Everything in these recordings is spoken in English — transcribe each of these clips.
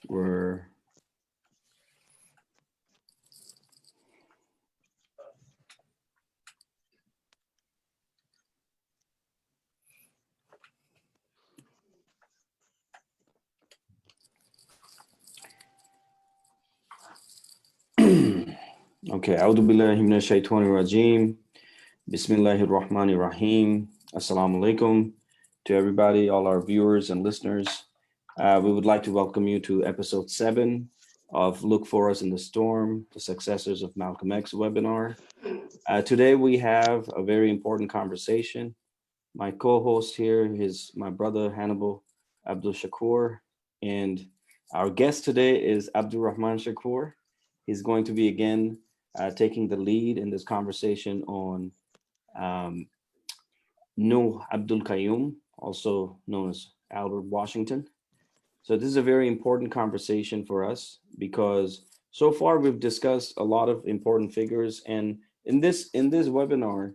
We're okay. A'udhu billahi minash shaitanir rajim. Bismillahir rahmanir rahim. Assalamu alaikum to everybody, all our viewers and listeners. We would like to welcome you to episode 7 of Look for Us in the Storm, the Successors of Malcolm X webinar. Today we have a very important conversation. My co-host here is my brother Hannibal Abdul Shakur, and our guest today is Abdul Rahman Shakur. He's going to be again taking the lead in this conversation on um, Nuh Abdul Qayyum, also known as Albert Washington. So this is a very important conversation for us because so far we've discussed a lot of important figures, and in this webinar,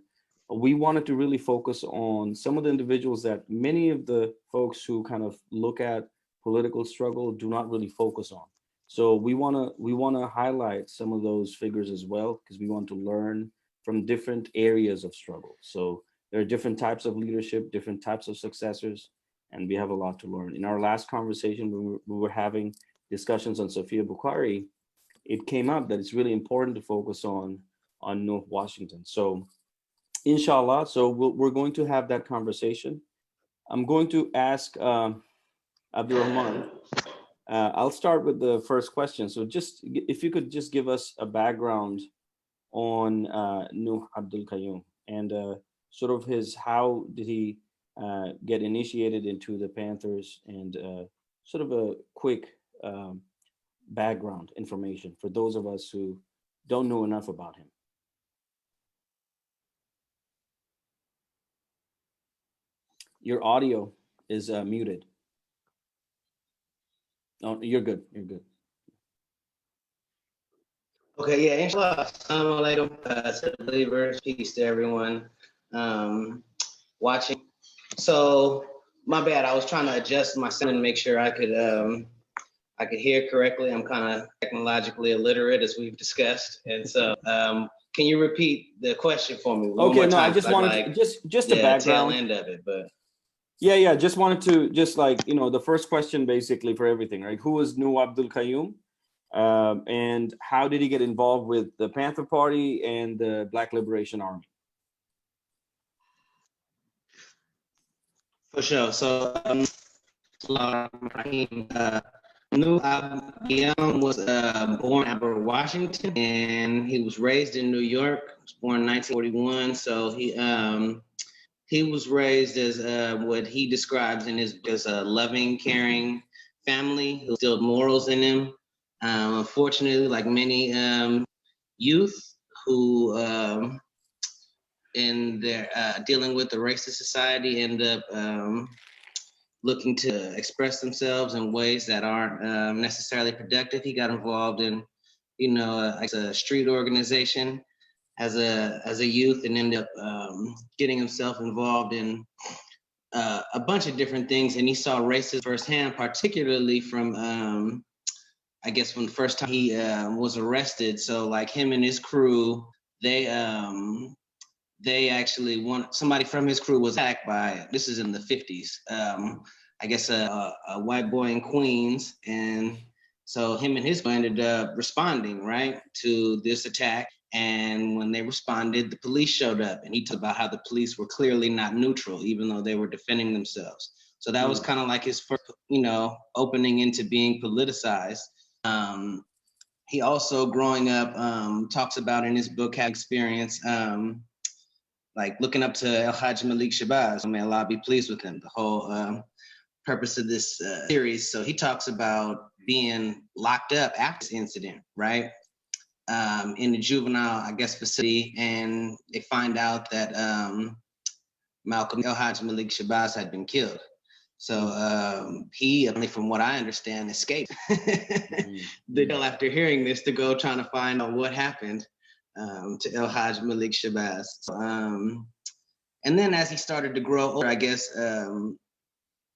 we wanted to really focus on some of the individuals that many of the folks who kind of look at political struggle do not really focus on. So we wanna highlight some of those figures as well because we want to learn from different areas of struggle. So there are different types of leadership, different types of successors, and we have a lot to learn. In our last conversation, we were having discussions on Sophia Bukhari. It came up that it's really important to focus on North Washington. So, inshallah, so we're going to have that conversation. I'm going to ask Abdul Rahman. I'll start with the first question. So, just if you could just give us a background on Nuh Abdul Qayyum and sort of his how did he get initiated into the Panthers and sort of a quick um, background information for those of us who don't know enough about him. Your audio is muted. Oh, you're good. You're good. Okay, yeah, inshallah. Assalamu alaikum to the believers. Peace to everyone watching. So, my bad. I was trying to adjust my sound and make sure I could hear correctly. I'm kind of technologically illiterate, as we've discussed. And so, can you repeat the question for me one Okay, more no, I time? just 'Cause wanted like, just a yeah, tail background. end of it, but Yeah, just wanted to just like the first question basically for everything, right? Who was Nuh Abdul Qayyum, and how did he get involved with the Panther Party and the Black Liberation Army? for sure. So, Nuh Abdul was born in Albert, Washington, and he was raised in New York. He was born in 1941. So he was raised as what he describes in his as a loving, caring family who instilled morals in him. Unfortunately, like many youth who in their dealing with the racist society end up looking to express themselves in ways that aren't necessarily productive. He got involved in, like a street organization as a youth, and ended up getting himself involved in a bunch of different things. And he saw racism firsthand, particularly from I guess when the first time he was arrested. So like him and his crew, they actually somebody from his crew was attacked by, this is in the 50s, I guess a white boy in Queens. And so him and his crew ended up responding, right, to this attack. And when they responded, the police showed up, and he talked about how the police were clearly not neutral, even though they were defending themselves. So that was kind of like his first, opening into being politicized. He also, growing up, talks about in his book, had experience like looking up to El Hajj Malik Shabazz. May Allah be pleased with him. The whole purpose of this series. So he talks about being locked up after this incident, right? In the juvenile, I guess, facility, and they find out that Malcolm El Hajj Malik Shabazz had been killed. So he, only from what I understand, escaped the jail after hearing this to go trying to find out what happened to El Hajj Malik Shabazz. So, and then as he started to grow older, I guess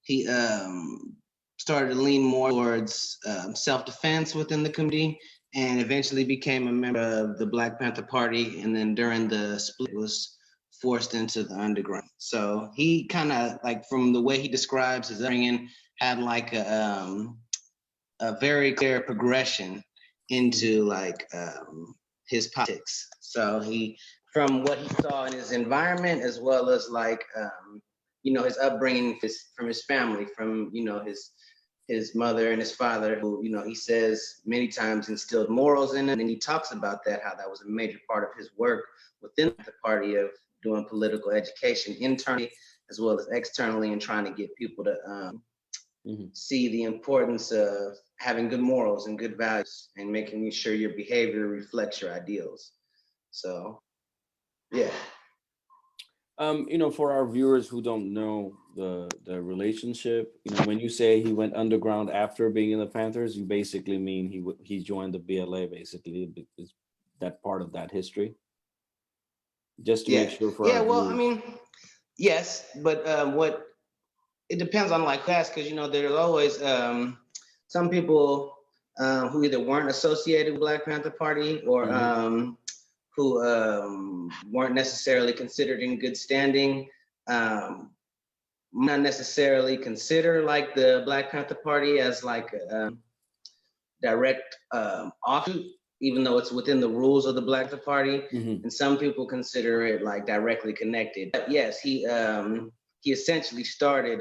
he started to lean more towards self-defense within the community, and eventually became a member of the Black Panther Party. And then during the split, was forced into the underground. So he kind of, like, from the way he describes his upbringing, had like a very clear progression into like his politics. So he, from what he saw in his environment, as well as like you know, his upbringing from his family, from, you know, his mother and his father, who, you know, he says many times instilled morals in him. And he talks about that, how that was a major part of his work within the party, of doing political education internally as well as externally, and trying to get people to see the importance of having good morals and good values, and making sure your behavior reflects your ideals. So, yeah. You know, for our viewers who don't know the relationship, you know, when you say he went underground after being in the Panthers, you basically mean he joined the BLA. Basically, is that part of that history? Just to make sure for our well, viewers. I mean, yes, but what it depends on, like, class, because, you know, there's always some people who either weren't associated with Black Panther Party, or who weren't necessarily considered in good standing, not necessarily consider like the Black Panther Party as like a direct offshoot, even though it's within the rules of the Black Panther Party. And some people consider it like directly connected. But yes, he essentially started,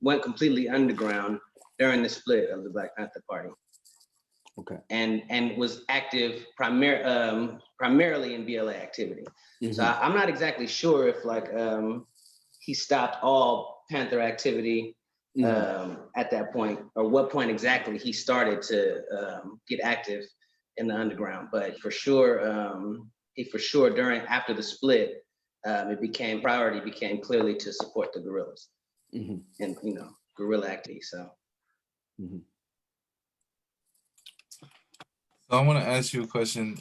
went completely underground during the split of the Black Panther Party. Okay. And was active primarily in BLA activity. So I'm not exactly sure if like he stopped all Panther activity at that point, or what point exactly he started to get active in the underground. But for sure, after the split, priority became clearly to support the guerrillas and, you know, guerrilla activity. So. So I want to ask you a question.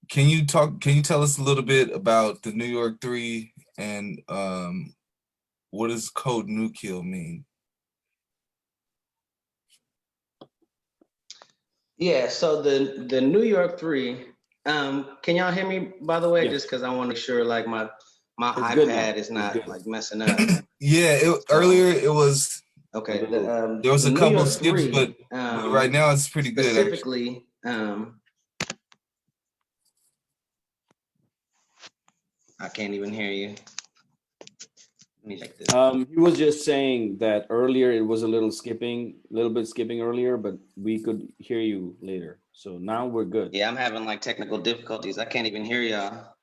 Can you tell us a little bit about the New York Three, and what does Code New Kill mean? Yeah, so the New York Three, can y'all hear me, by the way? Yes. Just because I want to make sure like my iPad is not like messing up. Yeah, earlier it was. Okay. There was a couple of skips, 3, but right now it's pretty good. Specifically, I can't even hear you. Let me check this. He was just saying that earlier it was a little bit skipping earlier, but we could hear you later. So now we're good. Yeah, I'm having like technical difficulties. I can't even hear y'all.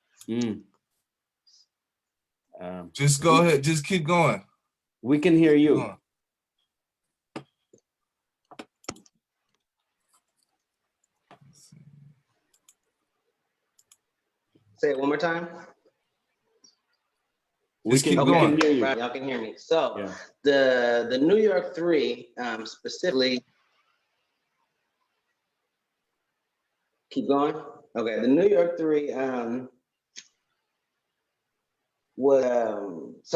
Just go ahead. Just keep going. We can hear you. Say it one more time. We can hear you. Right, y'all can hear me. So yeah. the New York Three, specifically. Keep going. Okay, the New York Three was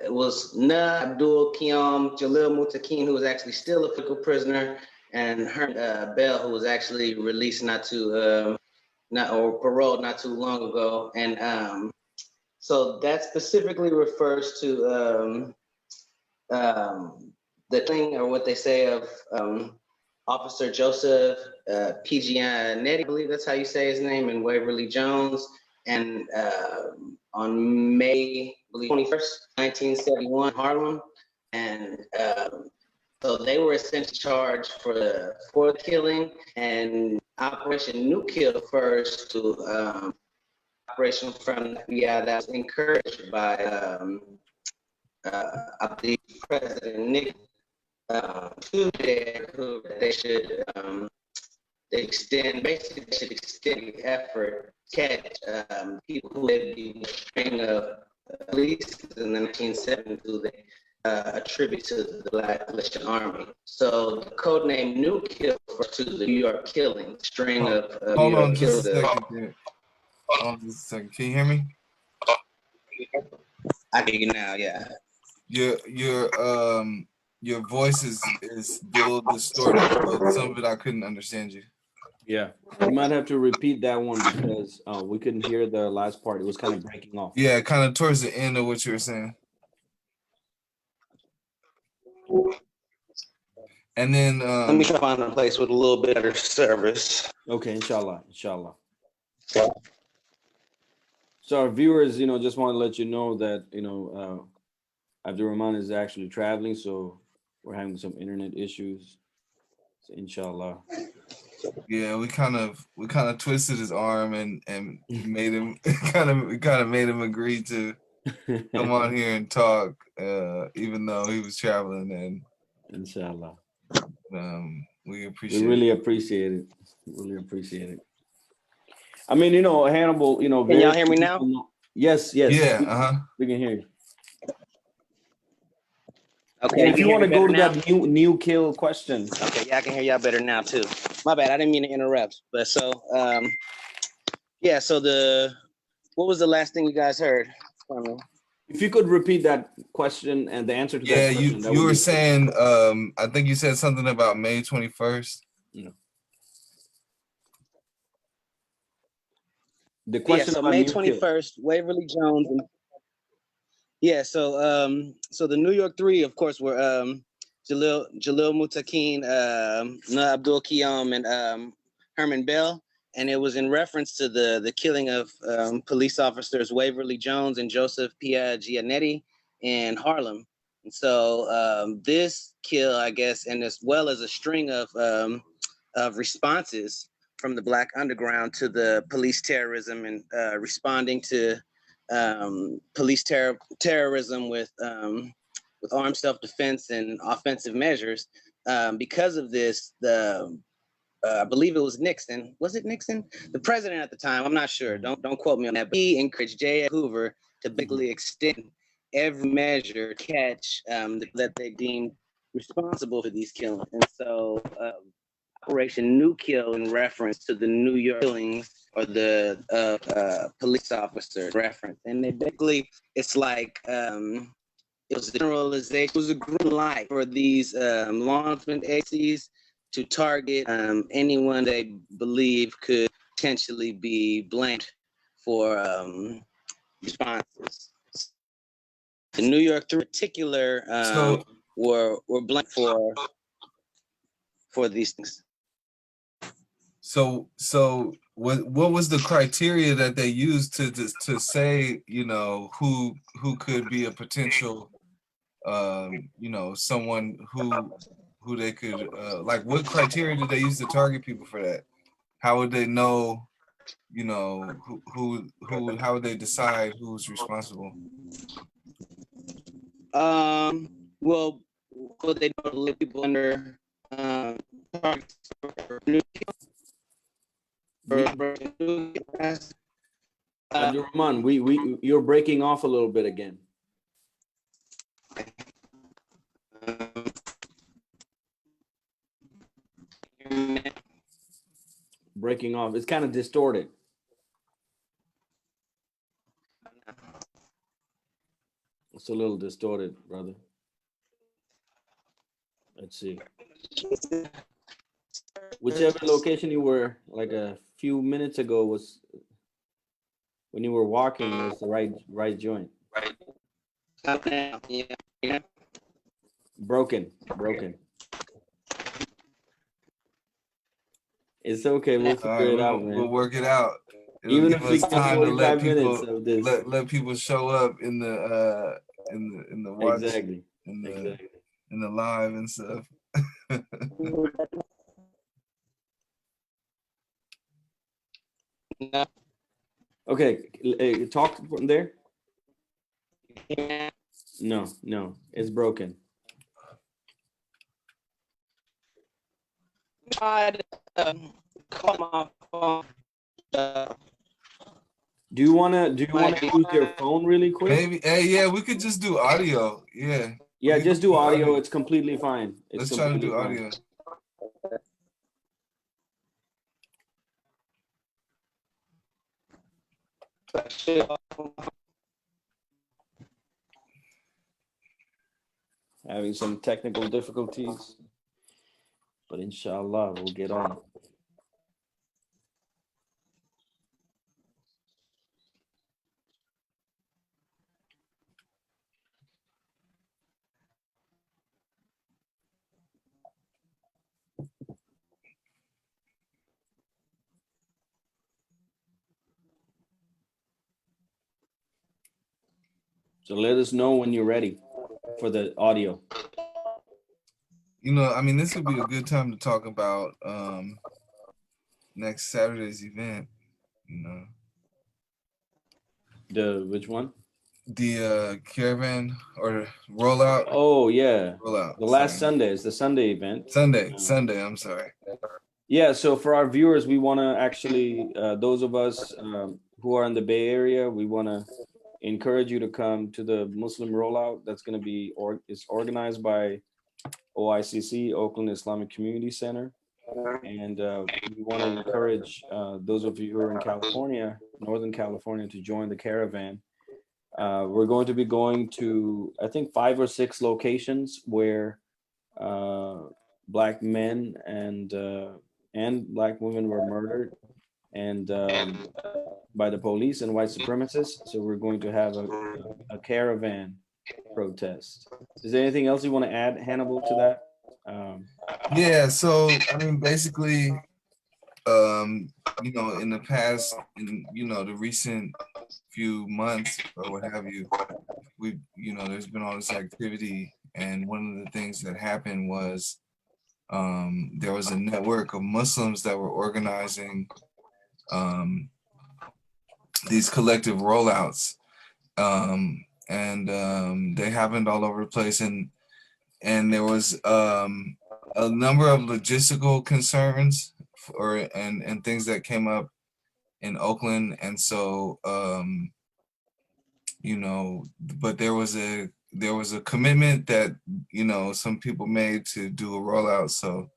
it was Nuh Abdul, Qayyum, Jalil Mutakin, who was actually still a political prisoner, and Herman Bell, who was actually released or paroled not too long ago. And so that specifically refers to the thing, or what they say of Officer Joseph Pigianetti, I believe that's how you say his name, and Waverly Jones. And on May 21st, 1971, Harlem. And so they were essentially charged for the killing, and Operation Nuh Kill first to operation from the FBI that was encouraged by I believe President Nixon to who they should extend the effort to catch people who had been a string of police in the 1970s who they attribute to the Black Coalition Army. So the code name Nuh Kill refers to the New York killing string of hold on just a second. Hold on just a second. Can you hear me? I can hear you now, yeah. your voice is a little distorted, so some of it I couldn't understand you. Yeah, you might have to repeat that one because we couldn't hear the last part. It was kind of breaking off. Yeah, kind of towards the end of what you were saying. And then Let me try to find a place with a little bit better service. Okay, inshallah, inshallah. So our viewers, just want to let you know that, Abdul Rahman is actually traveling, so we're having some internet issues. So inshallah. yeah, we kind of twisted his arm and made him kind of made him agree to come on here and talk, even though he was traveling. And Inshallah. we appreciate really appreciate it. Really appreciate it. I mean, Hannibal, Can y'all hear me now? Yes. Yeah, We can hear you. Okay. And if you want to go to that new kill question. Okay, yeah, I can hear y'all better now too. My bad, I didn't mean to interrupt. But so yeah, so what was the last thing you guys heard from me? If you could repeat that question and the answer to that question. Yeah, you were saying, I think you said something about May 21st. The question so about May new 21st, Waverly Jones. So the New York Three, of course, were Jalil Muttaqin, Nuh Abdul, Qayyum, and Herman Bell. And it was in reference to the killing of police officers Waverly Jones and Joseph Piaggianetti in Harlem. And so this kill, I guess, and as well as a string of responses from the Black underground to the police terrorism and responding to police terrorism with armed self-defense and offensive measures. Because of this, I believe it was Nixon. Was it Nixon? The president at the time. I'm not sure. Don't quote me on that. But he encouraged J. Hoover to basically extend every measure to catch that they deemed responsible for these killings. And so Operation New Kill, in reference to the New York killings or the police officer reference. And they basically, it's like, it was a generalization. It was a green light for these law enforcement agencies to target anyone they believe could potentially be blamed for responses. The New York Three in particular were blamed for these things. So what was the criteria that they used to say, who could be a potential, someone who they could, like, what criteria did they use to target people for that? How would they know, who how would they decide who's responsible? Well, they don't let people under targets for new Rahman, you're breaking off a little bit again. Breaking off. It's kind of distorted. It's a little distorted, brother. Let's see. Whichever location you were like a few minutes ago was when you were walking, was the right joint. Yeah. Broken. It's okay. We'll figure it out, man. We'll work it out. It'll Even give if we us get time to let 45 minutes people of this. let people show up in the watch, exactly in the live and stuff. Okay, talk from there. No, it's broken. Tried call my phone. Do you wanna use your phone really quick? Maybe. Yeah, we could just do audio. Yeah. Yeah, just do audio. It's completely fine. Let's try to do audio. having some technical difficulties, but inshallah, we'll get on. So let us know when you're ready for the audio. You know, I mean, this would be a good time to talk about next Saturday's event. You know, Which one? the caravan or rollout. Oh yeah, Rollout. the last Sorry. Sunday is the Sunday event. Sunday. I'm sorry. Yeah, so for our viewers, we want to actually, those of us who are in the Bay Area, we want to encourage you to come to the Muslim rollout. That's going to be, it's organized by OICC, Oakland Islamic Community Center. And we want to encourage those of you who are in California, Northern California, to join the caravan. We're going to be going to, I think, 5 or 6 locations where Black men and Black women were murdered and by the police and white supremacists. So we're going to have a caravan protest. Is there anything else you want to add, Hannibal, to that? Yeah. So I mean, basically, you know, in the past, you know, the recent few months or what have you, you know, there's been all this activity, and one of the things that happened was there was a network of Muslims that were organizing these collective rollouts, and they happened all over the place, and there was a number of logistical concerns and things that came up in Oakland, and so you know, but there was a commitment that, you know, some people made to do a rollout. So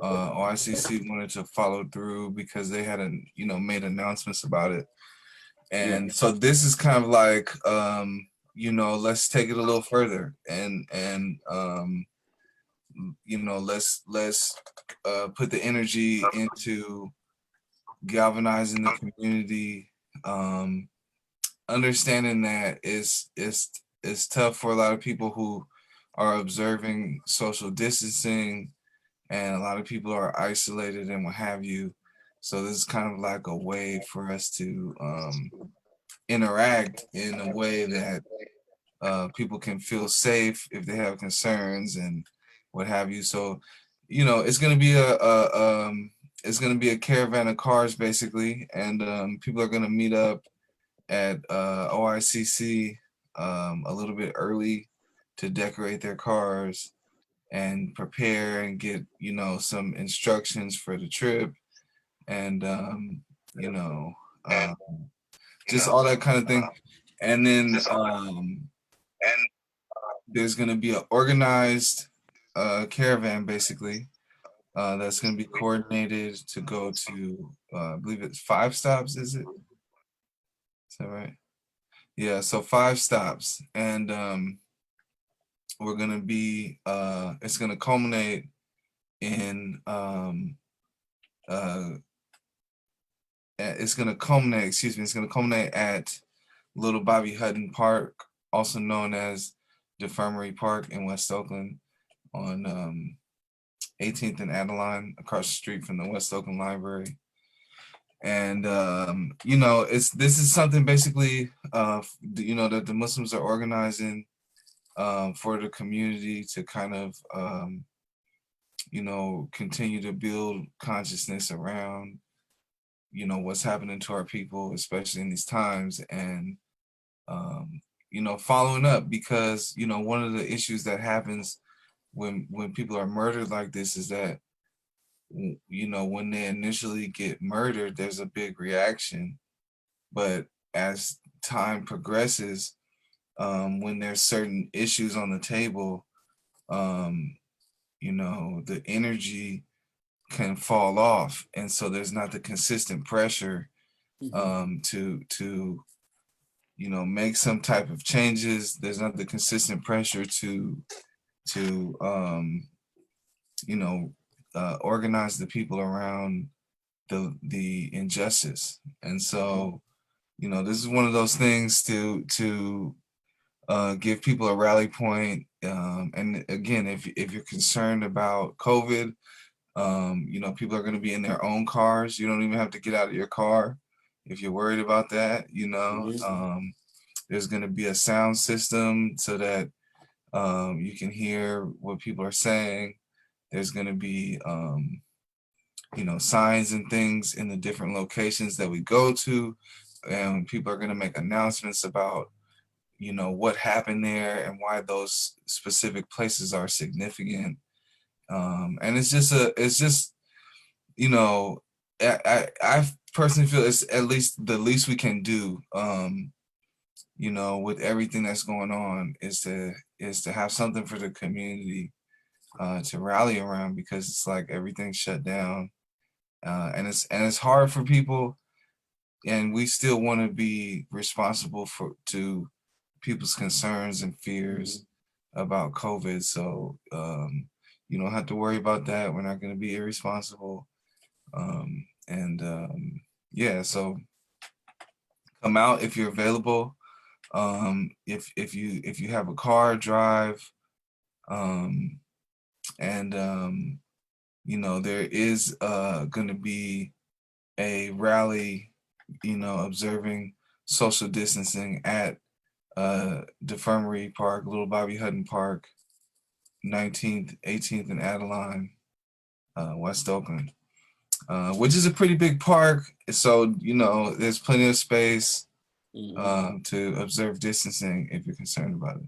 OICC wanted to follow through because they hadn't, you know, made announcements about it. And so this is kind of like, you know, let's take it a little further and you know, let's put the energy into galvanizing the community, understanding that it's tough for a lot of people who are observing social distancing, and a lot of people are isolated and what have you. So this is kind of like a way for us to interact in a way that people can feel safe if they have concerns and what have you. So, you know, it's going to be it's going to be a caravan of cars basically, and people are going to meet up at OICC a little bit early to decorate their cars and prepare and get, you know, some instructions for the trip, and you know, just all that kind of thing. And then there's going to be an organized caravan basically that's going to be coordinated to go to I believe it's 5 stops. Is that right? Yeah, so 5 stops, and we're going to be it's going to culminate in it's going to culminate, excuse me, it's going to culminate at Little Bobby Hutton Park, also known as Defirmary Park in West Oakland, on 18th and Adeline, across the street from the West Oakland Library. And you know, this is something basically you know, that the Muslims are organizing for the community to kind of you know, continue to build consciousness around, you know, what's happening to our people, especially in these times, and you know, following up, because, you know, one of the issues that happens when people are murdered like this is that, you know, when they initially get murdered, there's a big reaction, but as time progresses, when there's certain issues on the table, you know, the energy can fall off, and so there's not the consistent pressure to you know, make some type of changes. There's not the consistent pressure to to organize the people around the injustice. And so, this is one of those things to give people a rally point. And again, if you're concerned about COVID, people are going to be in their own cars. You don't even have to get out of your car if you're worried about that. There's going to be a sound system so that you can hear what people are saying. There's going to be signs and things in the different locations that we go to, and people are going to make announcements about what happened there and why those specific places are significant. And it's just I personally feel it's at least the least we can do, with everything that's going on, is to have something for the community to rally around, because it's like everything's shut down, and it's hard for people, and we still want to be responsible to people's concerns and fears about COVID. So you don't have to worry about that. We're not going to be irresponsible. So come out if you're available. If you have a car, drive. There is going to be a rally, observing social distancing at Defirmary Park, Little Bobby Hutton Park, 19th, 18th, and Adeline, West Oakland, which is a pretty big park. So, there's plenty of space to observe distancing if you're concerned about it.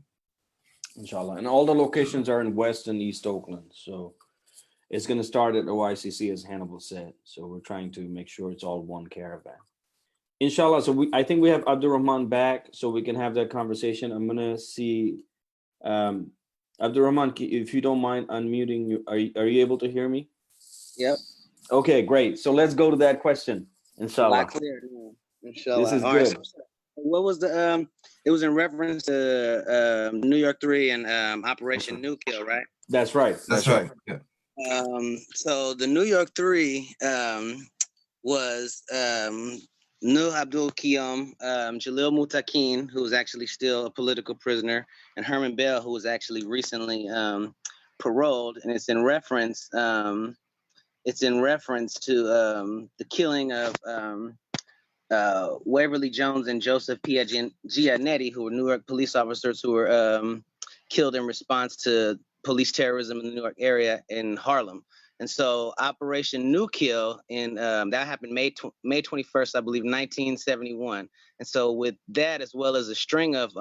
Inshallah. And all the locations are in West and East Oakland. So it's going to start at OICC, as Hannibal said. So we're trying to make sure it's all one caravan. Inshallah. So I think we have Abdul Rahman back, so we can have that conversation. I'm going to see Abdul Rahman, if you don't mind unmuting you. Are you able to hear me? Yep. Okay, great. So let's go to that question. Inshallah. Clear. Inshallah. This is all good. Right, so what was the it was in reference to New York 3 and Operation Nuh Kill, right? That's right. That's right. Yeah. So the New York 3 was Nuh Abdul, Qayyum, Jalil Mutakin, who was actually still a political prisoner, and Herman Bell, who was actually recently paroled, and it's in reference to the killing of Waverly Jones and Joseph Giannetti, who were New York police officers who were killed in response to police terrorism in the New York area in Harlem. And so Operation Nuh Kill that happened May 21st, I believe, 1971. And so with that, as well as a string of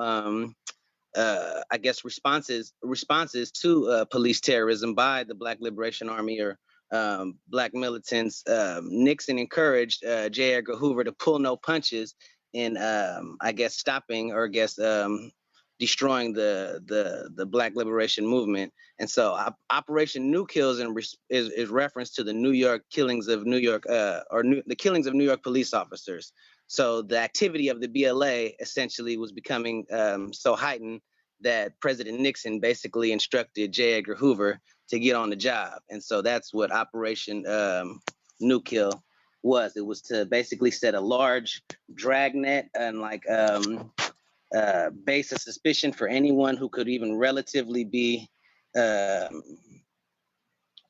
responses to police terrorism by the Black Liberation Army or Black militants, Nixon encouraged J. Edgar Hoover to pull no punches in, stopping or destroying the Black Liberation Movement. And so Operation Nuh Kill is reference to the New York killings of New York the killings of New York police officers. So the activity of the BLA essentially was becoming so heightened that President Nixon basically instructed J. Edgar Hoover to get on the job. And so that's what Operation Nuh Kill was. It was to basically set a large dragnet and base of suspicion for anyone who could even relatively be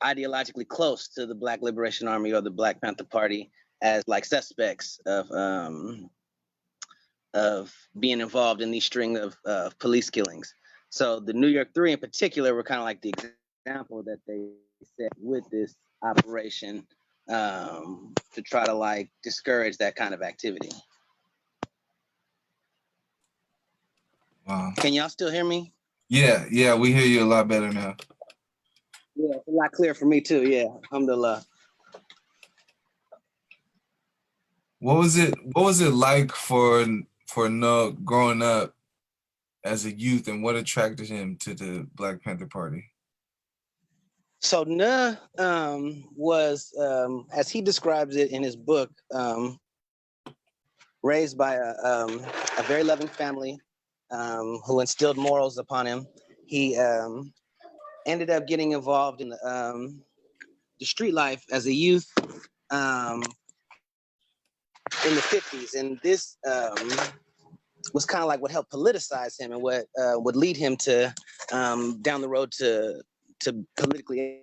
ideologically close to the Black Liberation Army or the Black Panther Party as suspects of being involved in these string of police killings. So the New York 3 in particular were kind of like the example that they set with this operation to try to discourage that kind of activity. Wow. Can y'all still hear me? Yeah, we hear you a lot better now. Yeah, it's a lot clearer for me too. Yeah, alhamdulillah. What was it like for Nuh growing up as a youth, and what attracted him to the Black Panther Party? So Nuh was, as he describes it in his book, raised by a very loving family who instilled morals upon him. He ended up getting involved in the street life as a youth in the 50s. And this was kind of like what helped politicize him and what would lead him to down the road to politically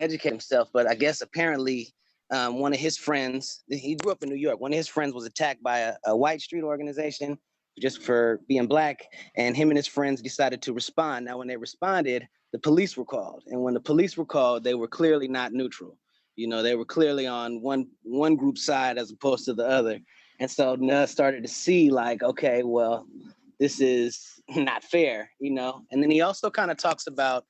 educate himself. But I guess apparently one of his friends, he grew up in New York, one of his friends was attacked by a white street organization just for being black, and him and his friends decided to respond. Now, when they responded, the police were called, and when the police were called, they were clearly not neutral. You know, they were clearly on one group side as opposed to the other. And so Nuh started to see like, okay, well, this is not fair, you know? And then he also kind of talks about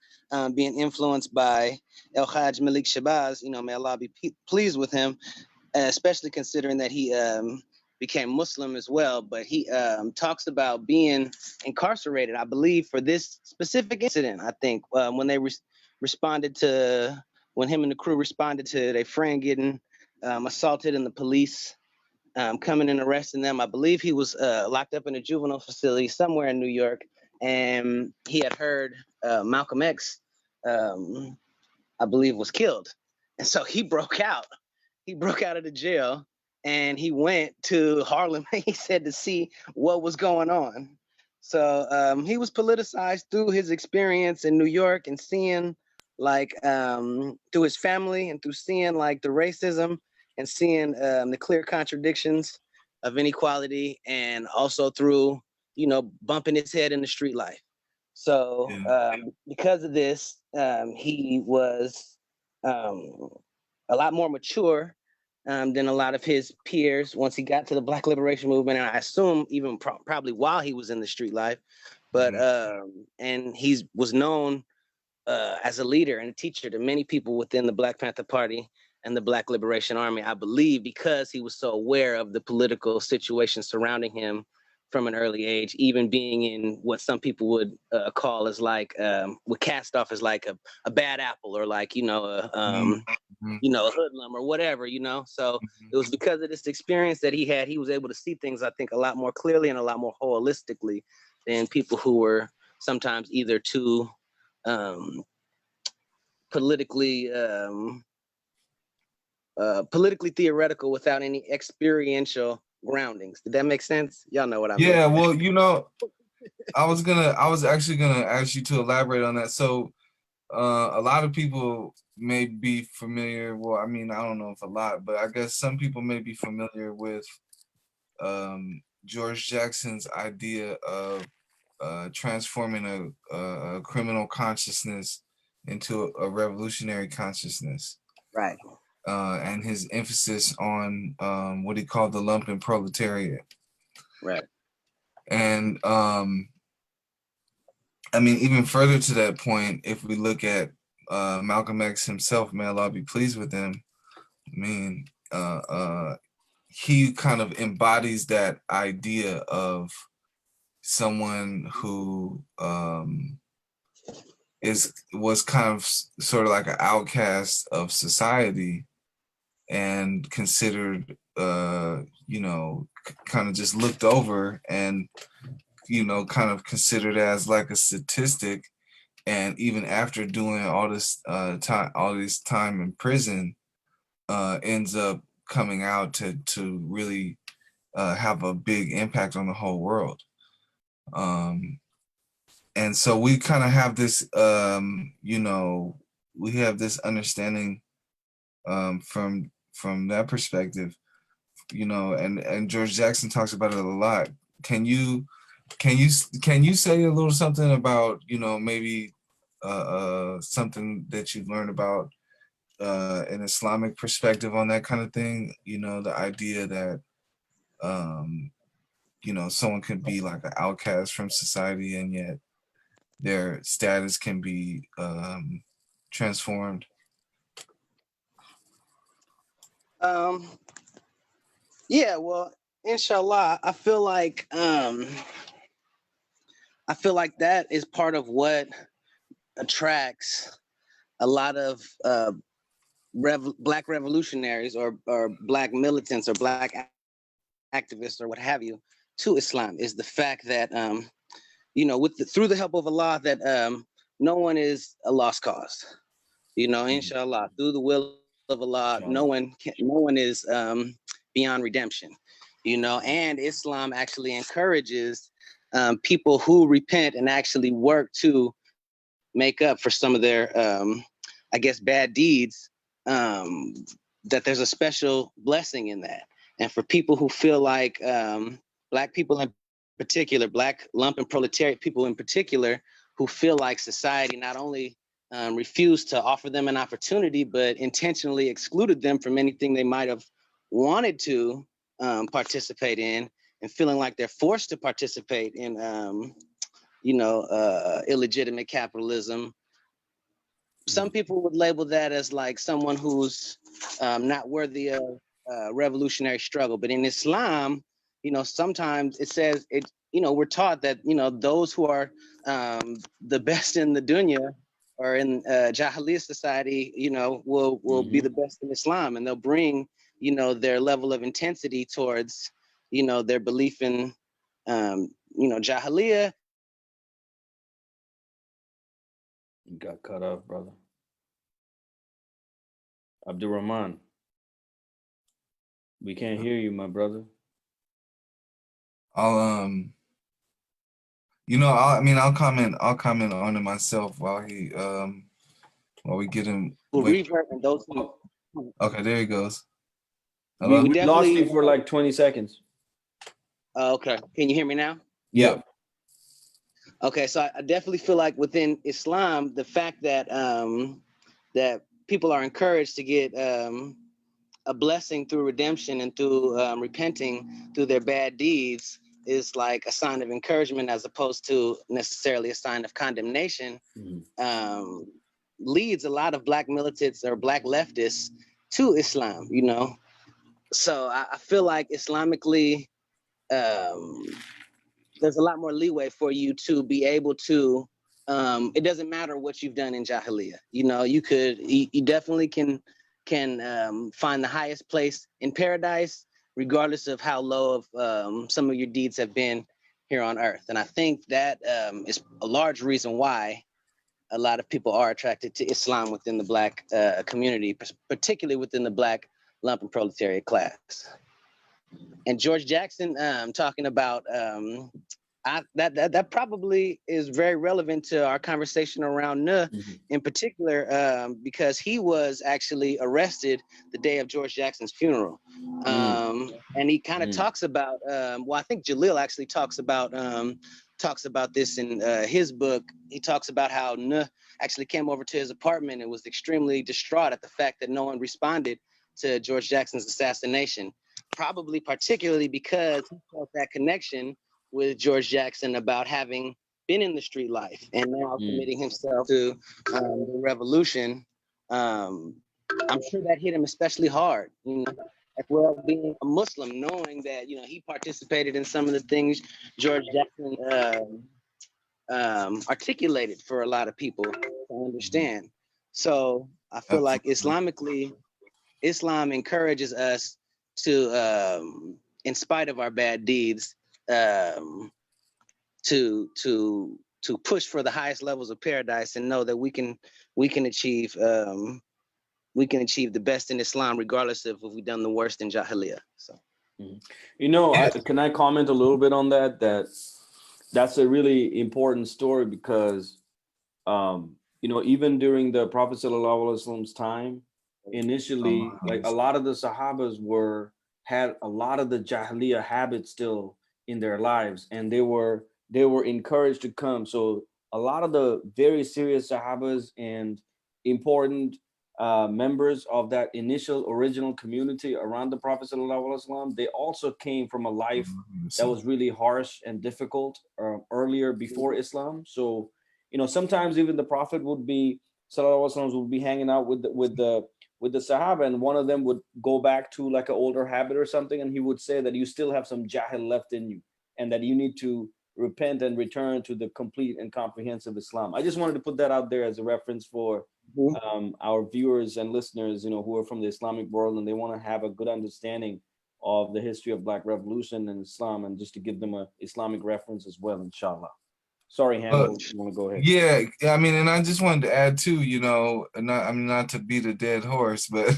being influenced by El Hajj Malik Shabazz, you know, may Allah be pleased with him, especially considering that he became Muslim as well. But he talks about being incarcerated, I believe, for this specific incident, I think, when they responded to, when him and the crew responded to their friend getting assaulted and the police coming and arresting them. I believe he was locked up in a juvenile facility somewhere in New York, and he had heard Malcolm X, I believe, was killed. And so he broke out. He broke out of the jail and he went to Harlem, he said, to see what was going on. So he was politicized through his experience in New York and seeing like through his family and through seeing like the racism and seeing the clear contradictions of inequality, and also through, you know, bumping his head in the street life. So because of this, he was a lot more mature than a lot of his peers once he got to the Black Liberation Movement, and I assume even probably while he was in the street life. But and he was known as a leader and a teacher to many people within the Black Panther Party and the Black Liberation Army, I believe, because he was so aware of the political situation surrounding him from an early age, even being in what some people would call as like, would cast off as like a bad apple, or like, you know, you know, a hoodlum or whatever, you know. So it was because of this experience that he had, he was able to see things, I think, a lot more clearly and a lot more holistically than people who were sometimes either too politically theoretical without any experiential groundings. Did that make sense? Y'all know what I mean. Yeah, well, you know, I was actually gonna ask you to elaborate on that. So a lot of people may be familiar, well, I mean, I don't know if a lot, but I guess some people may be familiar with George Jackson's idea of transforming a criminal consciousness into a revolutionary consciousness. Right. And his emphasis on what he called the lumpen proletariat. Right. And I mean, even further to that point, if we look at Malcolm X himself, may Allah be pleased with him, I mean, he kind of embodies that idea of someone who was kind of sort of like an outcast of society and considered, you know, kind of just looked over and, you know, kind of considered as like a statistic. And even after doing all this time in prison, ends up coming out to really have a big impact on the whole world. And so we kind of have this, you know, we have this understanding from that perspective, you know, and George Jackson talks about it a lot. Can you say a little something about, you know, maybe something that you've learned about an Islamic perspective on that kind of thing? You know, the idea that you know, someone could be like an outcast from society and yet their status can be transformed. Yeah, well, inshallah, I feel like that is part of what attracts a lot of Black revolutionaries or Black militants or Black activists or what have you to Islam, is the fact that you know, through the help of Allah, that no one is a lost cause. Inshallah, through the will of Allah, no one is beyond redemption. And Islam actually encourages people who repent and actually work to make up for some of their, bad deeds. That there's a special blessing in that, and for people who feel like Black people in particular, Black lumpen proletariat people in particular, who feel like society not only refused to offer them an opportunity, but intentionally excluded them from anything they might have wanted to participate in, and feeling like they're forced to participate in, illegitimate capitalism. Some people would label that as like someone who's not worthy of revolutionary struggle. But in Islam, sometimes it says it. We're taught that those who are the best in the dunya or in Jahiliyyah society, will be the best in Islam, and they'll bring their level of intensity towards their belief in Jahiliyyah. You got cut off, brother. Abdul Rahman, we can't hear you, my brother. I'll comment on it myself while we get him. Revert and those who. Okay, there he goes. We lost you for like 20 seconds. Okay, can you hear me now? Yeah. Okay, so I definitely feel like within Islam, the fact that that people are encouraged to get a blessing through redemption and through repenting through their bad deeds is like a sign of encouragement as opposed to necessarily a sign of condemnation. Leads a lot of Black militants or Black leftists to Islam, So I feel like Islamically, there's a lot more leeway for you to be able to, it doesn't matter what you've done in Jahiliyyah. You definitely can find the highest place in paradise, regardless of how low of some of your deeds have been here on earth. And I think that is a large reason why a lot of people are attracted to Islam within the Black community, particularly within the Black lumpen proletariat class. And George Jackson talking about that probably is very relevant to our conversation around Nuh in particular, because he was actually arrested the day of George Jackson's funeral. And he kind of talks about, I think Jalil actually talks about this in his book. He talks about how Nuh actually came over to his apartment and was extremely distraught at the fact that no one responded to George Jackson's assassination, probably particularly because he felt that connection with George Jackson about having been in the street life and now committing himself to the revolution. I'm sure that hit him especially hard, as well being a Muslim, knowing that, he participated in some of the things George Jackson articulated for a lot of people to understand. So I feel like Islamically, Islam encourages us to, in spite of our bad deeds, to push for the highest levels of paradise and know that we can achieve the best in Islam, regardless of if we've done the worst in Jahiliyyah. So, can I comment a little bit on that? That's a really important story because, even during the Prophet ﷺ's time, initially, like a lot of the Sahabas had a lot of the Jahiliyyah habits still in their lives, and they were encouraged to come. So a lot of the very serious Sahabas and important members of that initial original community around the Prophet ﷺ, they also came from a life that was really harsh and difficult earlier before Islam. So, sometimes even the Prophet would be hanging out with the Sahaba, and one of them would go back to like an older habit or something, and he would say that you still have some jahil left in you, and that you need to repent and return to the complete and comprehensive Islam. I just wanted to put that out there as a reference for our viewers and listeners, who are from the Islamic world and they want to have a good understanding of the history of Black Revolution and Islam, and just to give them a Islamic reference as well, inshallah. Sorry, Hannibal, you want to go ahead? Yeah, I mean, and I just wanted to add too, you know, not to beat a dead horse, but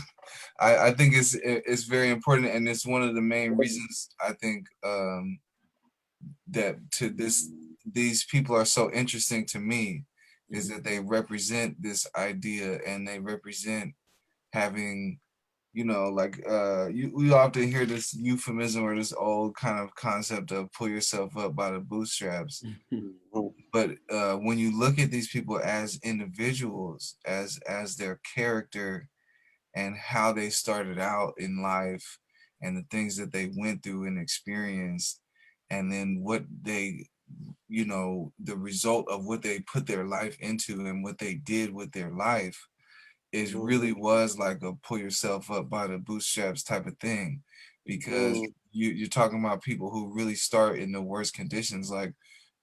I think it's very important, and it's one of the main reasons I think that these people are so interesting to me, is that they represent this idea, and they represent having, you know, like we often hear this euphemism or this old kind of concept of pull yourself up by the bootstraps. But when you look at these people as individuals, as their character and how they started out in life and the things that they went through and experienced, and then what they, you know, the result of what they put their life into and what they did with their life, it really was like a pull yourself up by the bootstraps type of thing, because you're talking about people who really start in the worst conditions, like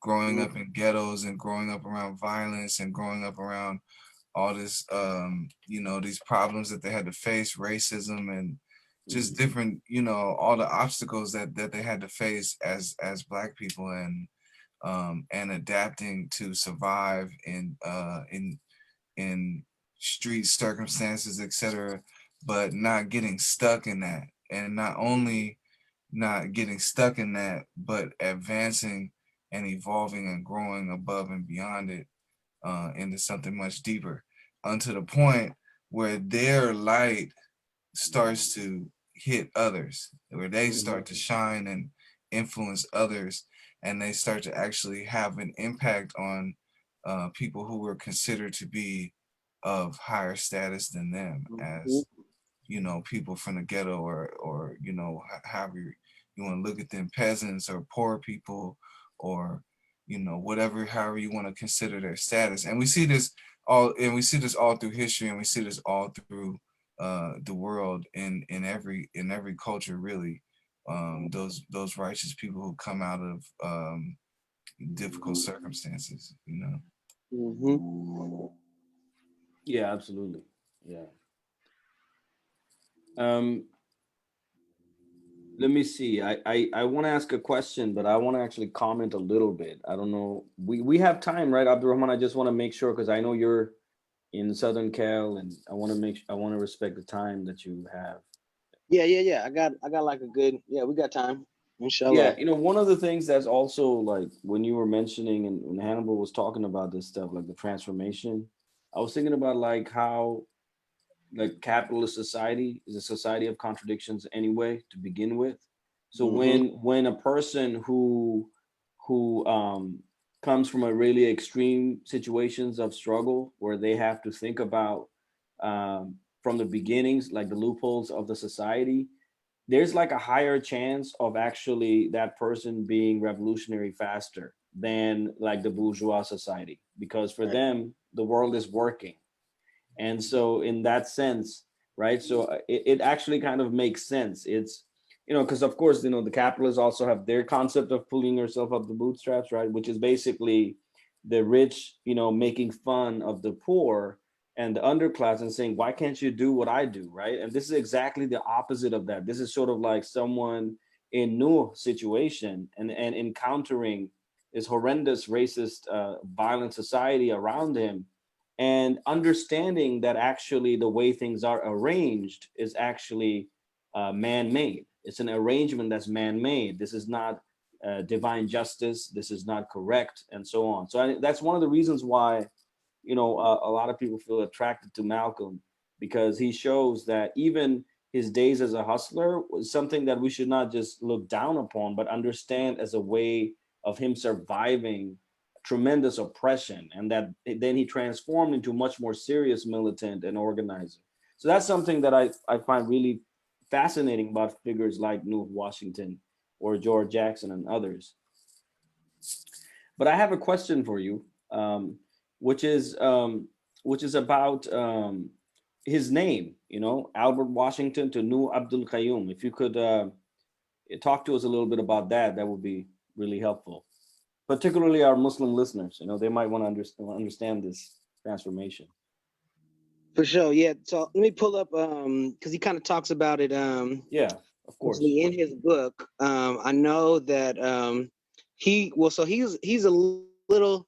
growing up in ghettos and growing up around violence and growing up around all this, you know, these problems that they had to face, racism and just different, you know, all the obstacles that they had to face as Black people, and adapting to survive in street circumstances, etc., but not getting stuck in that, and not only not getting stuck in that, but advancing and evolving and growing above and beyond it, into something much deeper, unto the point where their light starts to hit others, where they start to shine and influence others, and they start to actually have an impact on people who were considered to be of higher status than them, as, you know, people from the ghetto, or you know, however you want to look at them, peasants or poor people, or, you know, whatever, however you want to consider their status. And we see this all through history, and we see this all through the world, in every culture, really. Those righteous people who come out of difficult circumstances, you know. Yeah, absolutely. Yeah. Um, let me see. I want to ask a question, but I want to actually comment a little bit. I don't know. We have time, right, Abdurrahman? I just want to make sure, because I know you're in Southern Cal, and I want to respect the time that you have. Yeah. I got like a good, we got time. Inshallah. Yeah, you know, one of the things that's also, like, when you were mentioning, and when Hannibal was talking about this stuff, like the transformation, I was thinking about like how, like, capitalist society is a society of contradictions anyway to begin with. So when a person who comes from a really extreme situations of struggle, where they have to think about, from the beginnings, like the loopholes of the society, there's like a higher chance of actually that person being revolutionary faster than like the bourgeois society, because for them the world is working. And so in that sense, right, so it actually kind of makes sense. It's, you know, because of course, you know, the capitalists also have their concept of pulling yourself up the bootstraps, right, which is basically the rich, you know, making fun of the poor and the underclass, and saying, why can't you do what I do, right? And this is exactly the opposite of that. This is sort of like someone in Nuh situation, and encountering this horrendous racist, violent society around him, and understanding that actually the way things are arranged is actually man-made. It's an arrangement that's man-made. This is not divine justice. This is not correct, and so on. So that's one of the reasons why, you know, a lot of people feel attracted to Malcolm, because he shows that even his days as a hustler was something that we should not just look down upon, but understand as a way of him surviving tremendous oppression, and that then he transformed into much more serious militant and organizer. So that's something that I find really fascinating about figures like Nuh Washington or George Jackson and others. But I have a question for you, which is about his name. You know, Albert Washington to Nuh Abdul Qayyum. If you could talk to us a little bit about that, that would be really helpful. Particularly our Muslim listeners, you know, they might want to understand this transformation. For sure, yeah. So let me pull up, because he kind of talks about it. Yeah, of course. In his book. I know that he's a little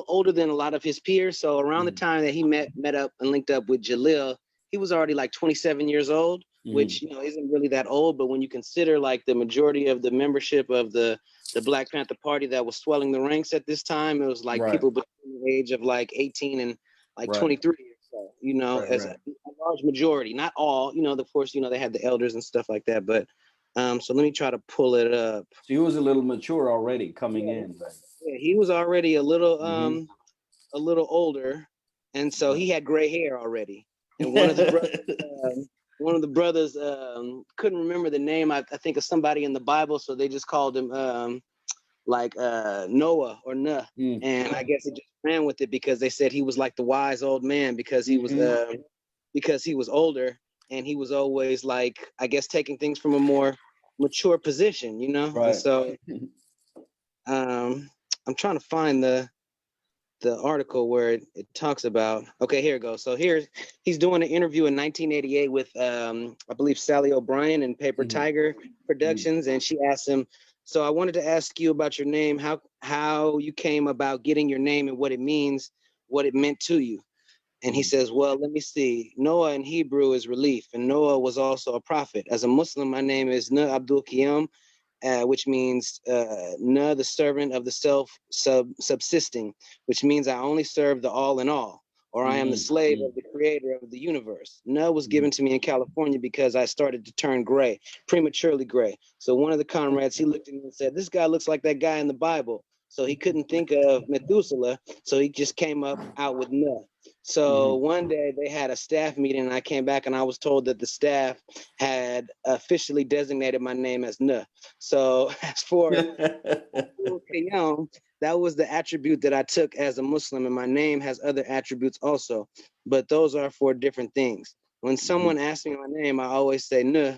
older than a lot of his peers. So around the time that he met up and linked up with Jalil, he was already like 27 years old, which isn't really that old. But when you consider like the majority of the membership of the Black Panther Party that was swelling the ranks at this time, it was like people between the age of like 18 and like 23 or so, as a large majority, not all, of course, they had the elders and stuff like that. But so let me try to pull it up. So he was a little mature already coming in. Yeah, he was already a little older, and so he had gray hair already. And one of the brothers, couldn't remember the name. I think of somebody in the Bible, so they just called him Noah or Nuh. And I guess it just ran with it because they said he was like the wise old man because he was older, and he was always like, I guess, taking things from a more mature position, Right. And so I'm trying to find the article where it talks about, okay, here it goes. So he's doing an interview in 1988 with I believe Sally O'Brien and Paper Tiger Productions, and she asked him, so I wanted to ask you about your name, how you came about getting your name and what it means, what it meant to you. And he says, well, let me see. Noah in Hebrew is relief, and Noah was also a prophet. As a Muslim, my name is Nuh Abdul Qayyum, which means Nuh, the servant of the subsisting, which means I only serve the all in all, or I am the slave of the creator of the universe. Nuh was given to me in California because I started to turn gray, prematurely gray. So one of the comrades, he looked at me and said, this guy looks like that guy in the Bible. So he couldn't think of Methuselah, so he just came out with Nuh. So one day they had a staff meeting, and I came back and I was told that the staff had officially designated my name as Nuh. So as for Qayyum, that was the attribute that I took as a Muslim, and my name has other attributes also, but those are for different things. When someone asks me my name, I always say Nuh,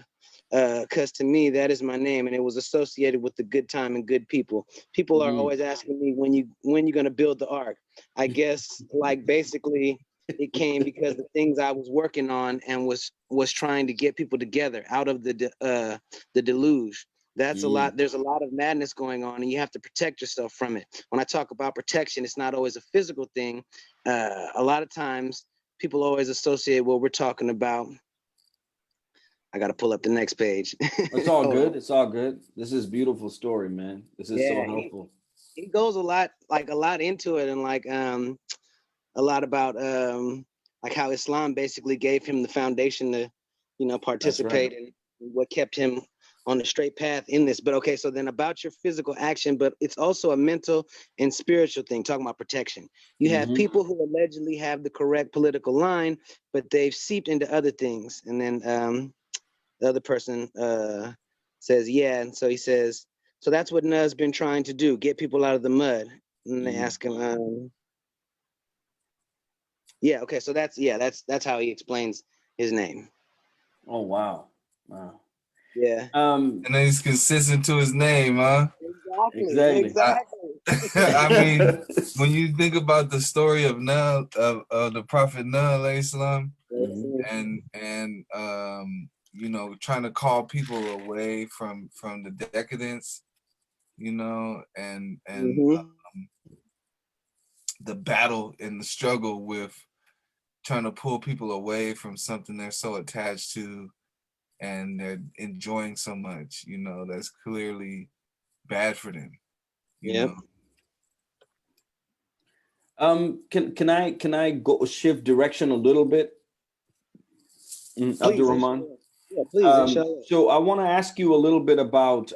because to me that is my name, and it was associated with the good time and good people. People are always asking me when you're going to build the ark. I guess like basically it came because the things I was working on and was trying to get people together out of the deluge. That's a lot. There's a lot of madness going on, and you have to protect yourself from it. When I talk about protection, it's not always a physical thing. A lot of times people always associate what we're talking about. I got to pull up the next page. It's all good. It's all good. This is a beautiful story, man. This is so helpful. He goes a lot into it, and a lot about like how Islam basically gave him the foundation to, participate in what kept him on the straight path in this. But okay, so then about your physical action, but it's also a mental and spiritual thing, talking about protection. You have people who allegedly have the correct political line, but they've seeped into other things. And then the other person says, yeah. And so he says, so that's what Nuh's been trying to do, get people out of the mud. And they ask him, yeah, okay, so that's how he explains his name. Oh, wow. Yeah. And then he's consistent to his name, huh? Exactly. I mean, when you think about the story of Nuh, of the Prophet Nuh, alayhi salam, and trying to call people away from the decadence, and the battle and the struggle with trying to pull people away from something they're so attached to and they're enjoying so much, that's clearly bad for them. You know? Can I go shift direction a little bit? Abdul Rahman? Yeah, please. So I want to ask you a little bit about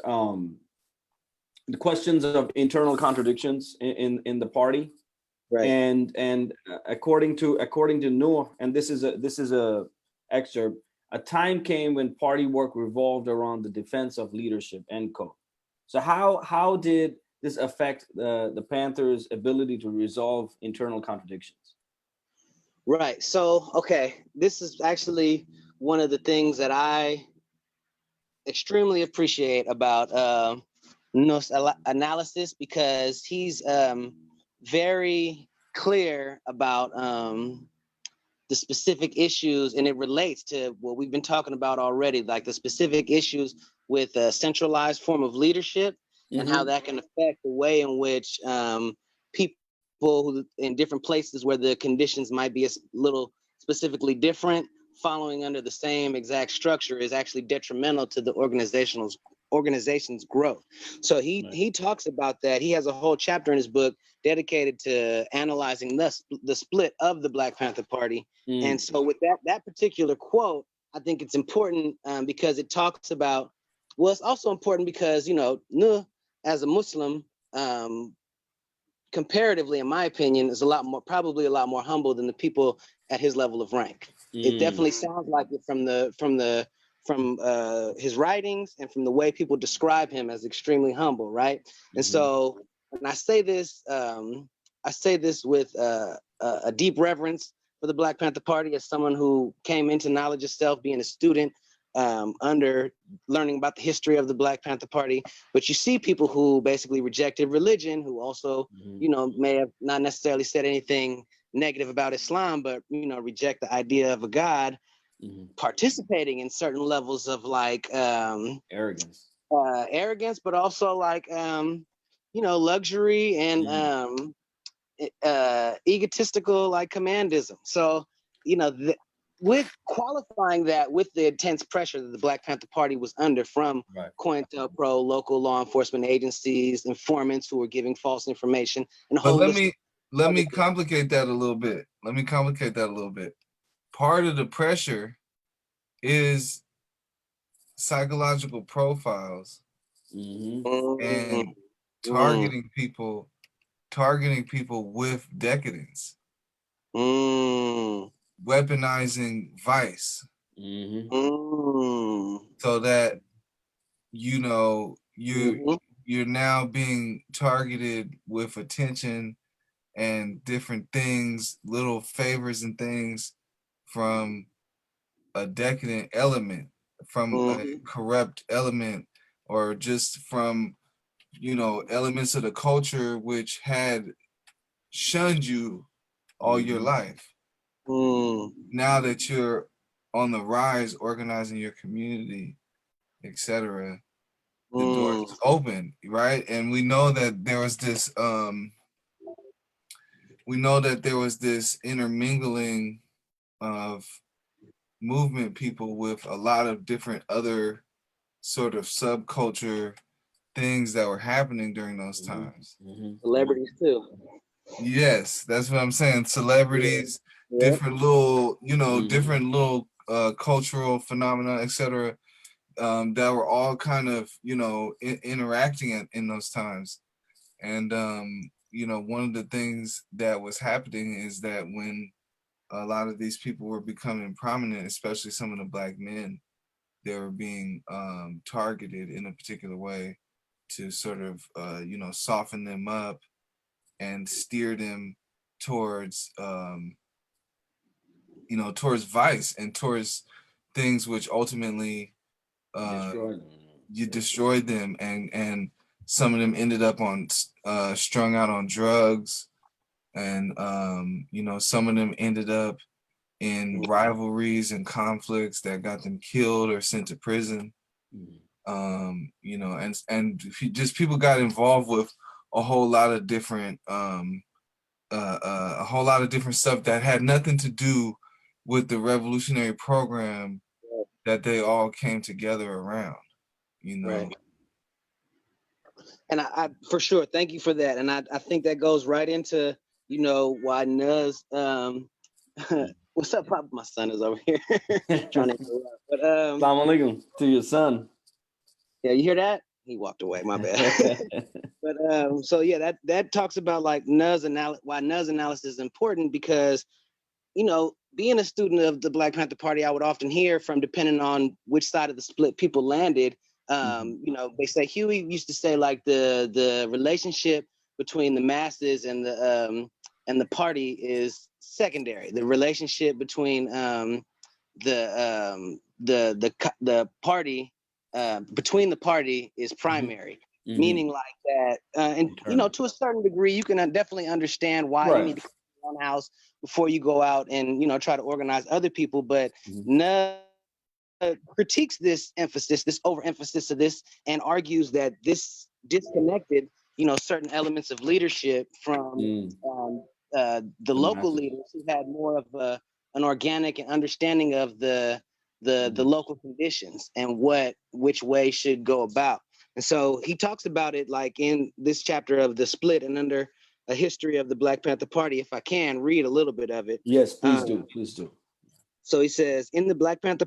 the questions of internal contradictions in the party. Right. And according to Nuh, and this is a excerpt, a time came when party work revolved around the defense of leadership, end quote. So how did this affect the Panthers' ability to resolve internal contradictions? Right. So, okay, this is actually one of the things that I extremely appreciate about Nuh's analysis, because he's very clear about the specific issues, and it relates to what we've been talking about already, like the specific issues with a centralized form of leadership and how that can affect the way in which people who in different places where the conditions might be a little specifically different, following under the same exact structure is actually detrimental to the organization's growth. So he talks about that. He has a whole chapter in his book dedicated to analyzing the split of the Black Panther Party. And so with that particular quote, I think it's important because it talks about, well, it's also important because, you know, Nuh as a Muslim, comparatively, in my opinion, is probably a lot more humble than the people at his level of rank. It definitely sounds like it from his writings and from the way people describe him as extremely humble, right? And so, and I say this with a deep reverence for the Black Panther Party as someone who came into knowledge of self, being a student, under learning about the history of the Black Panther Party. But you see people who basically rejected religion, who also, you know, may have not necessarily said anything negative about Islam, but, you know, reject the idea of a God, participating in certain levels of like arrogance, but also like you know, luxury and egotistical like commandism. So, you know, with qualifying that with the intense pressure that the Black Panther Party was under from COINTELPRO, local law enforcement agencies, informants who were giving false information, and a whole let me complicate that a little bit. Part of the pressure is psychological profiles and targeting people with decadence, weaponizing vice, so that, you know, you're now being targeted with attention and different things, little favors and things from a decadent element, from a corrupt element, or just from, you know, elements of the culture which had shunned you all your life. Now that you're on the rise, organizing your community, etc., the door is open, right? And we know that there was this intermingling of movement people with a lot of different other sort of subculture things that were happening during those times. Celebrities too. Yes, that's what I'm saying. Celebrities, different little, you know, different little cultural phenomena, etc., that were all kind of, you know, interacting in those times. And you know, one of the things that was happening is that when a lot of these people were becoming prominent, especially some of the Black men, they were being targeted in a particular way to sort of, you know, soften them up and steer them towards, you know, towards vice and towards things which ultimately you destroyed them, and some of them ended up on strung out on drugs, and you know, some of them ended up in rivalries and conflicts that got them killed or sent to prison. You know, and just people got involved with a whole lot of different stuff that had nothing to do with the revolutionary program that they all came together around, you know. Right. And I for sure, thank you for that. And I think that goes right into, you know, why Nuh's what's up, Pop? My son is over here trying to interrupt. But Assalamu alaikum to your son. Yeah, you hear that? He walked away, my bad. But so yeah, that talks about like why Nuh's analysis is important, because, you know, being a student of the Black Panther Party, I would often hear from, depending on which side of the split people landed, you know, they say, Huey used to say like the relationship between the masses and the party is secondary. The relationship between the party between the party is primary. Meaning like that, and you know, to a certain degree, you can definitely understand why you need to clean your own house before you go out and, you know, try to organize other people. But Nuh critiques this overemphasis of this, and argues that this disconnected certain elements of leadership from the local leaders who had more of an organic and understanding of the local conditions and which way should go about. And so he talks about it like in this chapter of the split and under a history of the Black Panther Party. If I can read a little bit of it. Yes, please do. Please do. So he says, in the Black Panther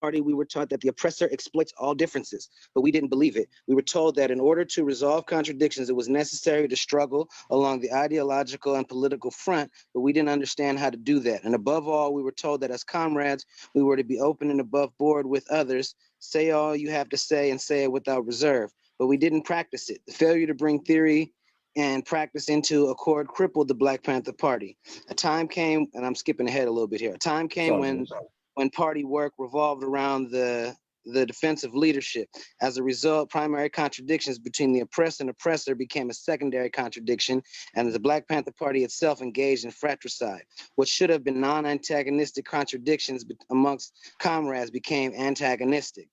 Party, we were taught that the oppressor exploits all differences, but we didn't believe it. We were told that in order to resolve contradictions, it was necessary to struggle along the ideological and political front, but we didn't understand how to do that. And above all, we were told that as comrades, we were to be open and above board with others, say all you have to say and say it without reserve, but we didn't practice it. The failure to bring theory and practice into accord crippled the Black Panther Party. A time came, and I'm skipping ahead a little bit here, a time came when party work revolved around the defensive leadership. As a result, primary contradictions between the oppressed and oppressor became a secondary contradiction, and the Black Panther Party itself engaged in fratricide. What should have been non-antagonistic contradictions amongst comrades became antagonistic,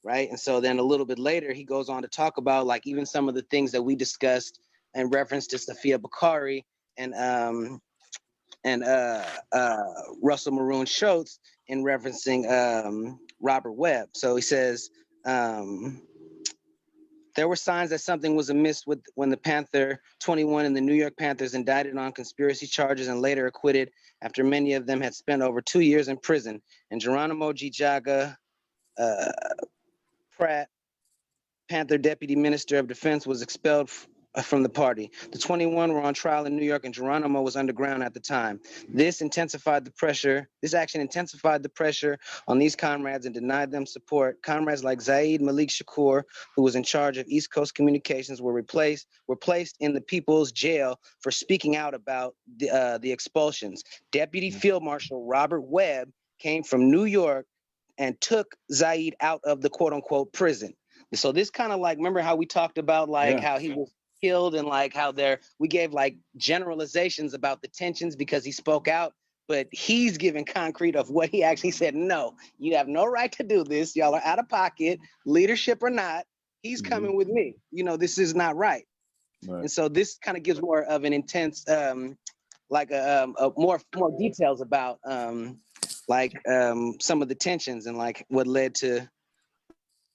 right? And so then a little bit later, he goes on to talk about like even some of the things that we discussed in reference to Sophia Bakari and Russell Maroon Schultz in referencing Robert Webb. So he says, there were signs that something was amiss when the Panther 21 and the New York Panthers indicted on conspiracy charges and later acquitted after many of them had spent over 2 years in prison. And Geronimo G. Jaga Pratt, Panther Deputy Minister of Defense, was expelled from the party. The 21 were on trial in New York and Geronimo was underground at the time. This action intensified the pressure on these comrades and denied them support. Comrades like Zaid Malik Shakur, who was in charge of East Coast communications, were placed in the People's Jail for speaking out about the expulsions. Deputy Field Marshal Robert Webb came from New York and took Zaid out of the quote unquote prison. So this kind of like, remember how we talked about like how he was killed and like how we gave like generalizations about the tensions because he spoke out, but he's giving concrete of what he actually said. No, you have no right to do this. Y'all are out of pocket, leadership or not. He's coming with me. This is not right. And so this kind of gives more of an intense, more details about some of the tensions and like what led to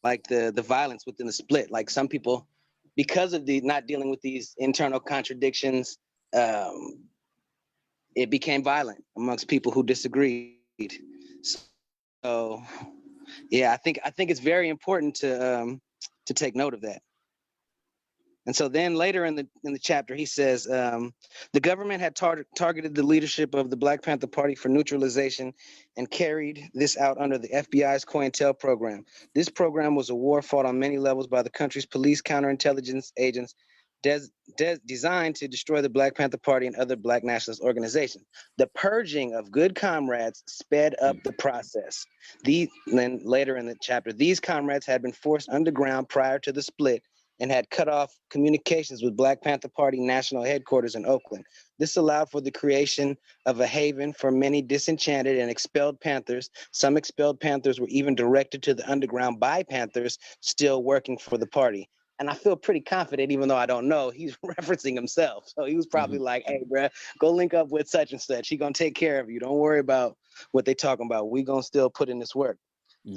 like the violence within the split. Like some people, because of the not dealing with these internal contradictions, it became violent amongst people who disagreed. So, yeah, I think it's very important to take note of that. And so then later in the chapter, he says, the government had targeted the leadership of the Black Panther Party for neutralization and carried this out under the FBI's COINTEL program. This program was a war fought on many levels by the country's police counterintelligence agents designed to destroy the Black Panther Party and other Black nationalist organizations. The purging of good comrades sped up the process. Then later in the chapter, these comrades had been forced underground prior to the split and had cut off communications with Black Panther Party national headquarters in Oakland. This allowed for the creation of a haven for many disenchanted and expelled Panthers. Some expelled Panthers were even directed to the underground by Panthers still working for the party. And I feel pretty confident, even though I don't know, he's referencing himself. So he was probably like, hey, bro, go link up with such and such. He gonna take care of you. Don't worry about what they talking about. We gonna still put in this work.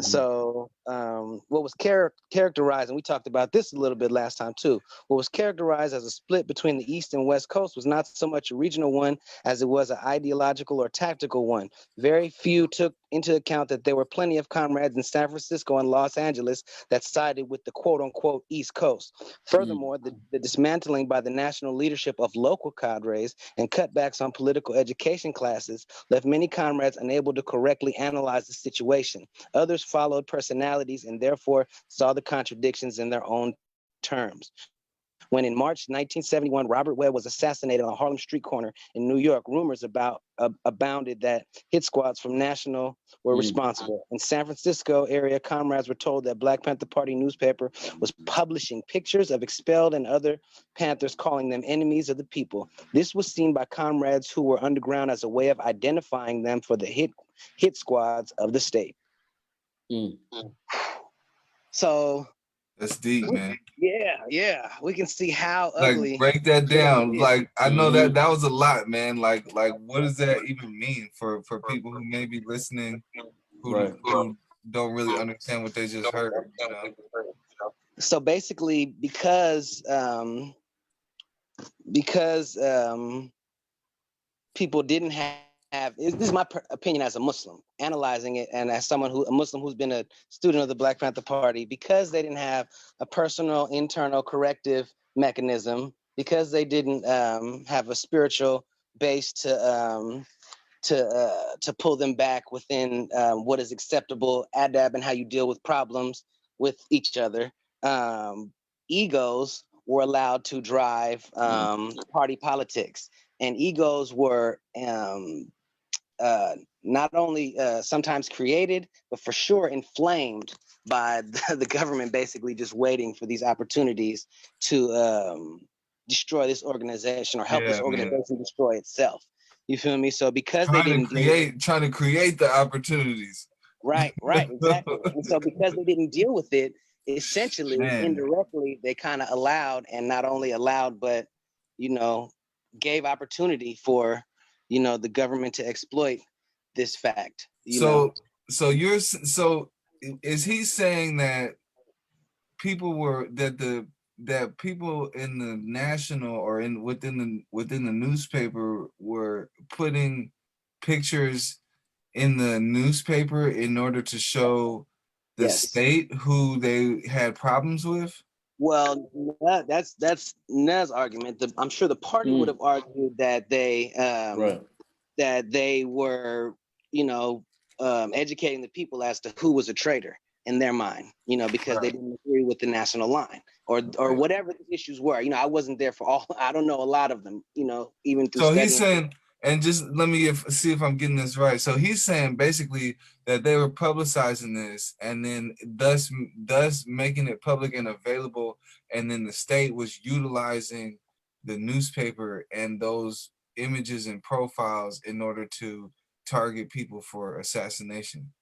So what was characterized, and we talked about this a little bit last time too, what was characterized as a split between the East and West Coast was not so much a regional one as it was an ideological or tactical one. Very few took into account that there were plenty of comrades in San Francisco and Los Angeles that sided with the quote unquote East Coast. Furthermore, the dismantling by the national leadership of local cadres and cutbacks on political education classes left many comrades unable to correctly analyze the situation. Others followed personalities and therefore saw the contradictions in their own terms. When in March 1971, Robert Webb was assassinated on a Harlem street corner in New York, rumors abounded that hit squads from National were responsible. In San Francisco area, comrades were told that Black Panther Party newspaper was publishing pictures of expelled and other Panthers, calling them enemies of the people. This was seen by comrades who were underground as a way of identifying them for the hit squads of the state. So That's deep, man. Yeah. We can see how Like, ugly. break that down. Like, I know Mhm. that was a lot, man. Like, what does that even mean for people who may be listening, Right. who don't really understand what they just heard? You know. So basically, because people didn't have this is my opinion as a Muslim, analyzing it, and as a Muslim who's been a student of the Black Panther Party, because they didn't have a personal internal corrective mechanism, because they didn't have a spiritual base to pull them back within what is acceptable adab and how you deal with problems with each other. Egos were allowed to drive party politics, and egos were not only sometimes created, but for sure inflamed by the government basically just waiting for these opportunities to destroy this organization or help this Yeah, man. organization destroy itself. You feel me? So because they Trying didn't to create the opportunities. right, exactly. And so because they didn't deal with it, essentially, Man. indirectly, they kind of allowed, and not only allowed, but gave opportunity for the government to exploit this fact. So is he saying that that people in the national or within the newspaper were putting pictures in the newspaper in order to show the Yes. state who they had problems with? Well, that's Nuh's argument. I'm sure the party would have argued that Right. they were, educating the people as to who was a traitor in their mind, because they didn't agree with the national line or whatever the issues were. I wasn't there for all. I don't know a lot of them. Even through So studying. he's saying, and just let me see if I'm getting this right. So he's saying basically that they were publicizing this, and then thus making it public and available, and then the state was utilizing the newspaper and those images and profiles in order to target people for assassination.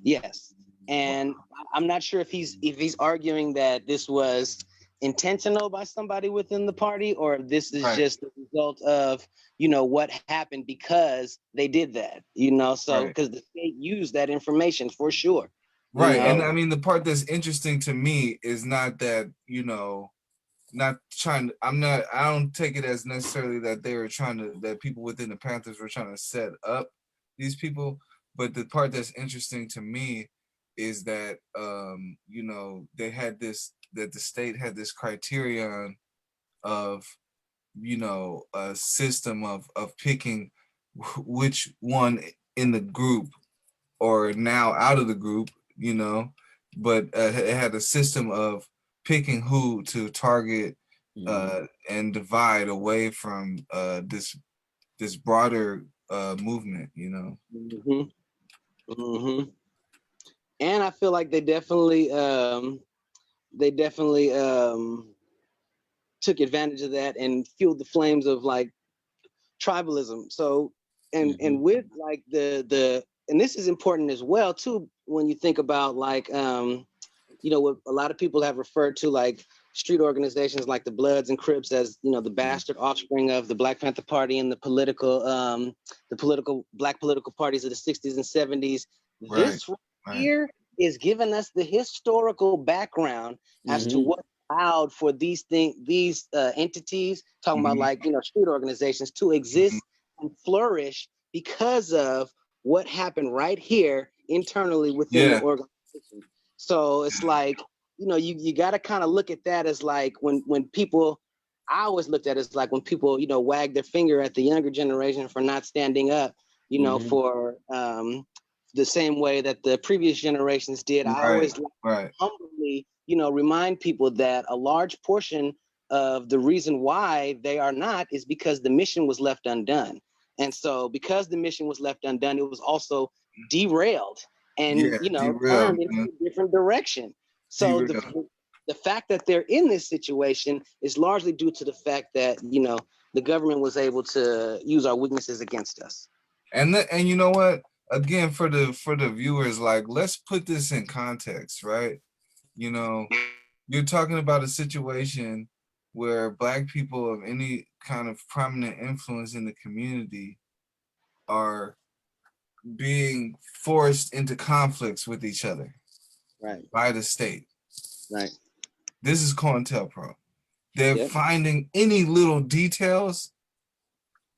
Yes, and I'm not sure if he's arguing that this was intentional by somebody within the party, or if this is just the result of what happened because they did that. So because the state used that information for sure. Right, and I mean the part that's interesting to me is not that not trying to, I don't take it as necessarily that they were trying to, that people within the Panthers were trying to set up these people, but the part that's interesting to me is that they had this, that the state had this criterion of a system of picking which one in the group or now out of the group, but it had a system of picking who to target and divide away from this broader movement, And I feel like they definitely took advantage of that and fueled the flames of like tribalism. So and with like the and this is important as well too when you think about like what a lot of people have referred to like street organizations like the Bloods and Crips as the bastard offspring of the Black Panther Party and the political black political parties of the 60s and 70s. This here is giving us the historical background as to what allowed for these entities, talking about like street organizations, to exist and flourish because of what happened right here internally within the organization. So it's like you got to kind of look at that as like when people, I always looked at it as like when people wag their finger at the younger generation for not standing up for the same way that the previous generations did. I always humbly remind people that a large portion of the reason why they are not is because the mission was left undone. And so because the mission was left undone, it was also derailed and turned into a different direction. So the fact that they're in this situation is largely due to the fact that the government was able to use our weaknesses against us. And you know what? Again, for the viewers, like, let's put this in context, right? you're talking about a situation where Black people of any kind of prominent influence in the community are being forced into conflicts with each other Right. by the state. Right. This is COINTELPRO. They're Yep. finding any little details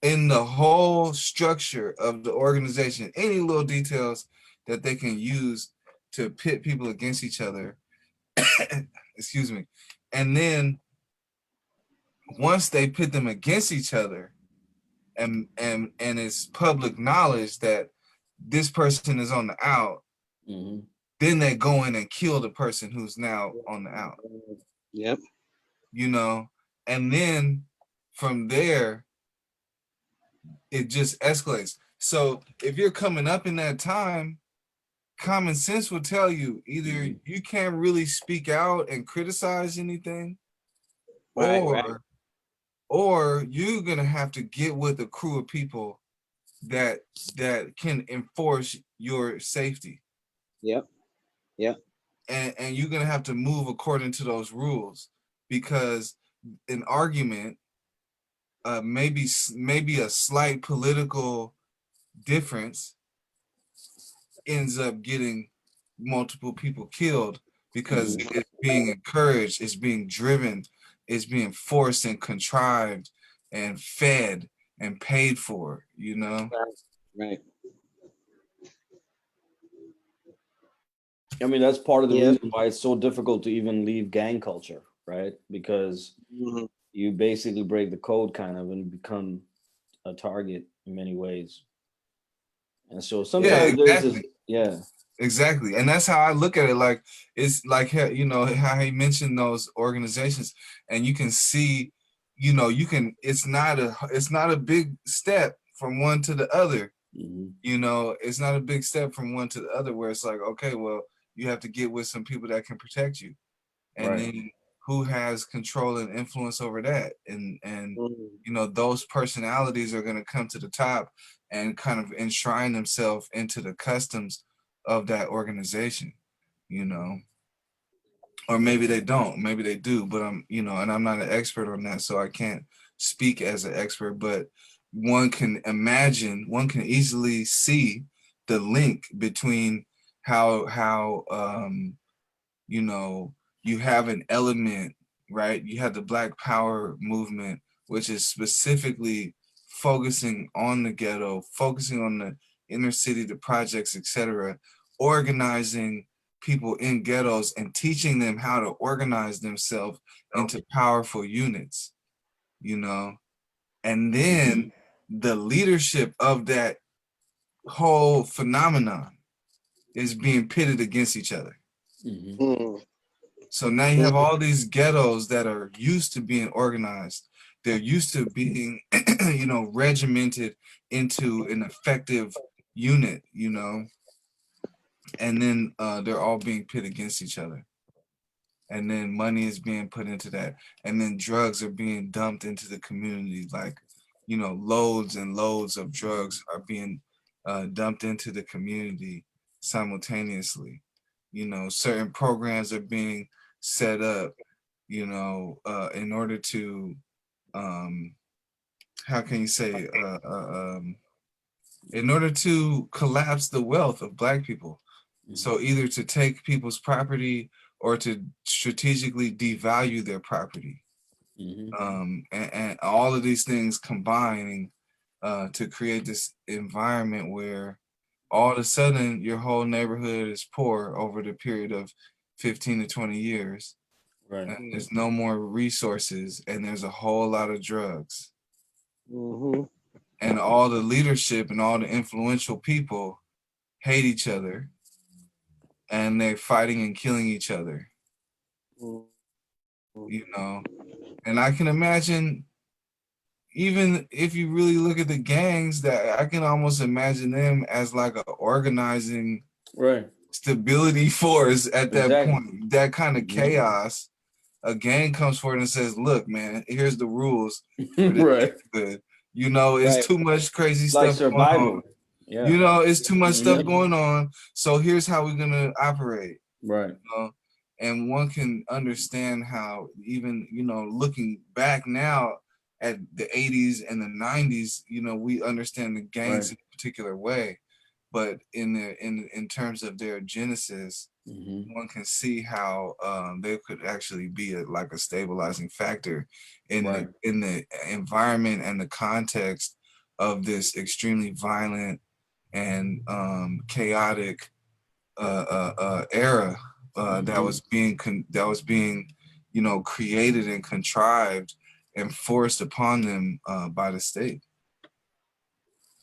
in the whole structure of the organization, any little details that they can use to pit people against each other. Excuse me. And then once they pit them against each other, and it's public knowledge that this person is on the out, then they go in and kill the person who's now on the out. Yep. You know, and then from there, it just escalates. So if you're coming up in that time, common sense will tell you either you can't really speak out and criticize anything, or you're gonna have to get with a crew of people that can enforce your safety. Yep. Yep. And you're gonna have to move according to those rules, because an argument, maybe a slight political difference ends up getting multiple people killed because it's being encouraged, it's being driven, it's being forced and contrived and fed and paid for, you know? Right. I mean, that's part of the reason why it's so difficult to even leave gang culture, right? Because you basically break the code kind of and become a target in many ways. And so sometimes there's this, exactly. And that's how I look at it. Like, it's like, you know, how he mentioned those organizations, and you can see, you know, it's not a big step from one to the other. You know, it's not a big step from one to the other, where it's like, okay, well, you have to get with some people that can protect you. And then who has control and influence over that? And you know, those personalities are going to come to the top and kind of enshrine themselves into the customs of that organization, you know. Or maybe they don't, maybe they do, but I'm, you know, and I'm not an expert on that, so I can't speak as an expert, but one can imagine, one can easily see the link between how you know, you have an element, right? You have the Black Power movement, which is specifically focusing on the ghetto, focusing on the inner city, the projects, etc., organizing people in ghettos and teaching them how to organize themselves into powerful units, you know? And then the leadership of that whole phenomenon is being pitted against each other. So now you have all these ghettos that are used to being organized. They're used to being, you know, regimented into an effective unit, you know, and then they're all being pitted against each other. And then money is being put into that. And then drugs are being dumped into the community. Like, you know, loads and loads of drugs are being dumped into the community simultaneously. You know, certain programs are being set up, you know, in order to, how can you say, in order to collapse the wealth of Black people. So either to take people's property or to strategically devalue their property. And all of these things combining to create this environment where all of a sudden your whole neighborhood is poor over the period of 15 to 20 years. And there's no more resources, and there's a whole lot of drugs. And all the leadership and all the influential people hate each other, and they're fighting and killing each other. You know, and I can imagine, even if you really look at the gangs, that I can almost imagine them as like an organizing stability force at that point. That kind of chaos, a gang comes forward and says, look, man, here's the rules. Good. You know, it's too much crazy stuff survival. Going on. You know, it's too much stuff going on. So here's how we're gonna operate. Right. You know? And one can understand how even, looking back now at the 80s and the 90s, we understand the gangs in a particular way. But in terms of their genesis, one can see how they could actually be like a stabilizing factor in the environment and the context of this extremely violent and chaotic era that was being created and contrived and forced upon them by the state.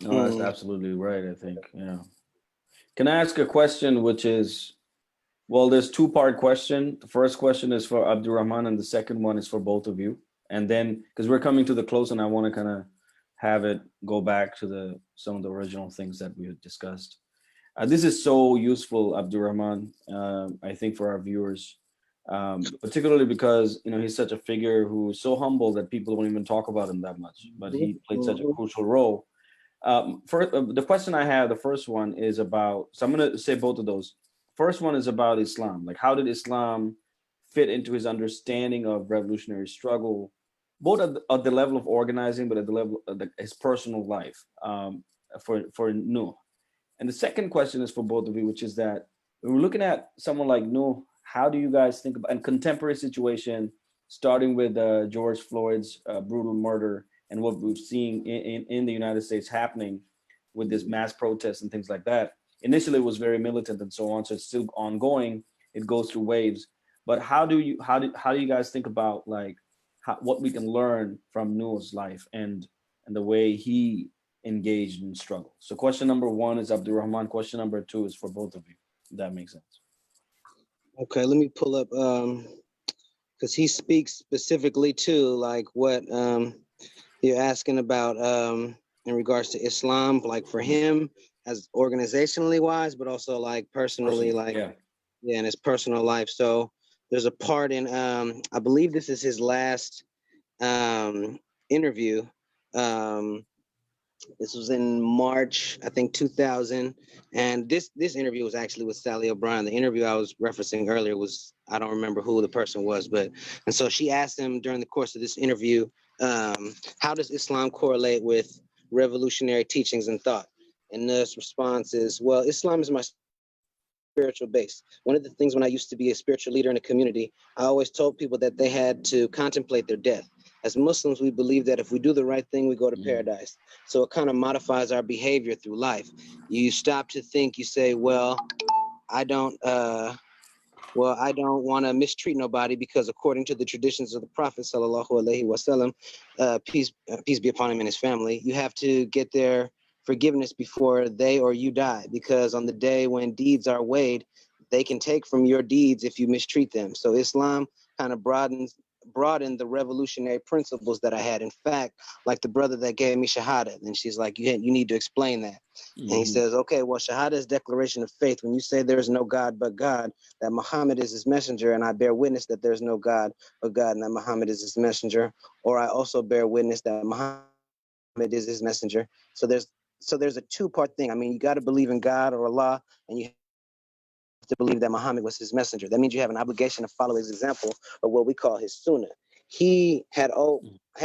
No, that's absolutely right, I think. Yeah. Can I ask a question, which is, well, there's two-part question. The first question is for Abdurrahman, and the second one is for both of you. And then, because we're coming to the close, and I want to kind of have it go back to some of the original things that we had discussed. This is so useful, Abdurrahman, I think, for our viewers, particularly because, he's such a figure who's so humble that people don't even talk about him that much, but he played such a crucial role. The question I have, the first one is about, so I'm going to say both of those. First one is about Islam. Like, how did Islam fit into his understanding of revolutionary struggle, both at the level of organizing, but at the level of his personal life, for Nuh? And the second question is for both of you, which is that when we're looking at someone like Nuh, how do you guys think about a contemporary situation, starting with George Floyd's brutal murder and what we've seen in the United States happening with this mass protests and things like that? Initially, it was very militant and so on, so it's still ongoing. It goes through waves. But how do you guys think about what we can learn from Nuh's life and the way he engaged in struggle? So question number one is Abdurrahman. Question number two is for both of you, if that makes sense. Okay, let me pull up because he speaks specifically to like what you're asking about in regards to Islam, like for him as organizationally wise, but also like personally, in his personal life. So there's a part in I believe this is his last interview. This was in March, I think 2000, and this interview was actually with Sally O'Brien. The interview I was referencing earlier was, I don't remember who the person was, and so she asked him during the course of this interview, how does Islam correlate with revolutionary teachings and thought? And this response is, well, Islam is my spiritual base. One of the things when I used to be a spiritual leader in a community, I always told people that they had to contemplate their death. As Muslims, we believe that if we do the right thing, we go to paradise. So it kind of modifies our behavior through life. You stop to think, you say, well, I don't want to mistreat nobody because according to the traditions of the Prophet sallallahu alaihi wasallam, peace be upon him and his family, you have to get their forgiveness before they or you die, because on the day when deeds are weighed, they can take from your deeds if you mistreat them. So Islam kind of broadened the revolutionary principles that I had. In fact, like the brother that gave me shahada, and she's like, you need to explain that. And he says, okay, well, shahada is declaration of faith. When you say there is no God but God, that Muhammad is his messenger, and I bear witness that there's no God but God, and that Muhammad is his messenger, or I also bear witness that Muhammad is his messenger. So there's a two-part thing. I mean, you got to believe in God or Allah, and you have to believe that Muhammad was his messenger. That means you have an obligation to follow his example of what we call his sunnah. He had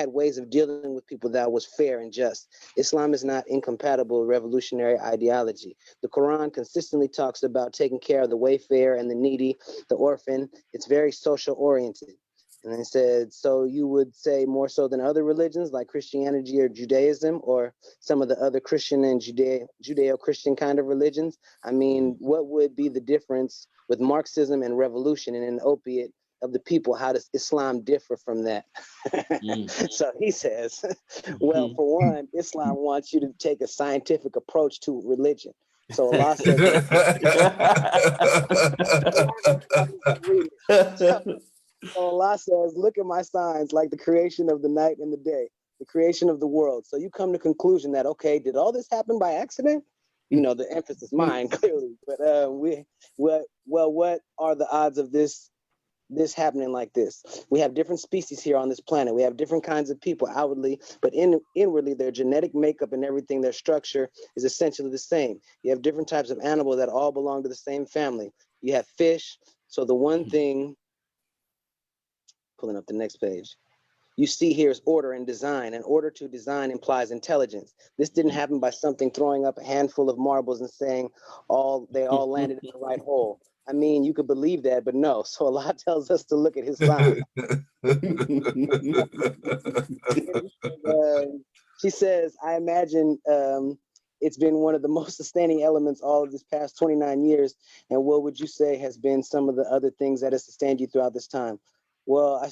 ways of dealing with people that was fair and just. Islam is not incompatible with revolutionary ideology. The Quran consistently talks about taking care of the wayfarer and the needy, the orphan. It's very social oriented. And they said, so you would say more so than other religions like Christianity or Judaism or some of the other Christian and Judeo-Christian kind of religions? I mean, what would be the difference with Marxism and revolution and an opiate of the people? How does Islam differ from that? So he says, well, for one, Islam wants you to take a scientific approach to religion. So Allah says, so Allah says, look at my signs, like the creation of the night and the day, the creation of the world. So you come to the conclusion that, okay, did all this happen by accident? You know, the emphasis mine, clearly. But what are the odds of this happening like this? We have different species here on this planet. We have different kinds of people outwardly, but inwardly, their genetic makeup and everything, their structure is essentially the same. You have different types of animals that all belong to the same family. You have fish, So the one thing, pulling up the next page, you see here is order and design. And order to design implies intelligence. This didn't happen by something throwing up a handful of marbles and saying they all landed in the right hole. I mean, you could believe that, but no. So Allah tells us to look at his sign. She says, I imagine it's been one of the most sustaining elements all of this past 29 years. And what would you say has been some of the other things that has sustained you throughout this time? Well,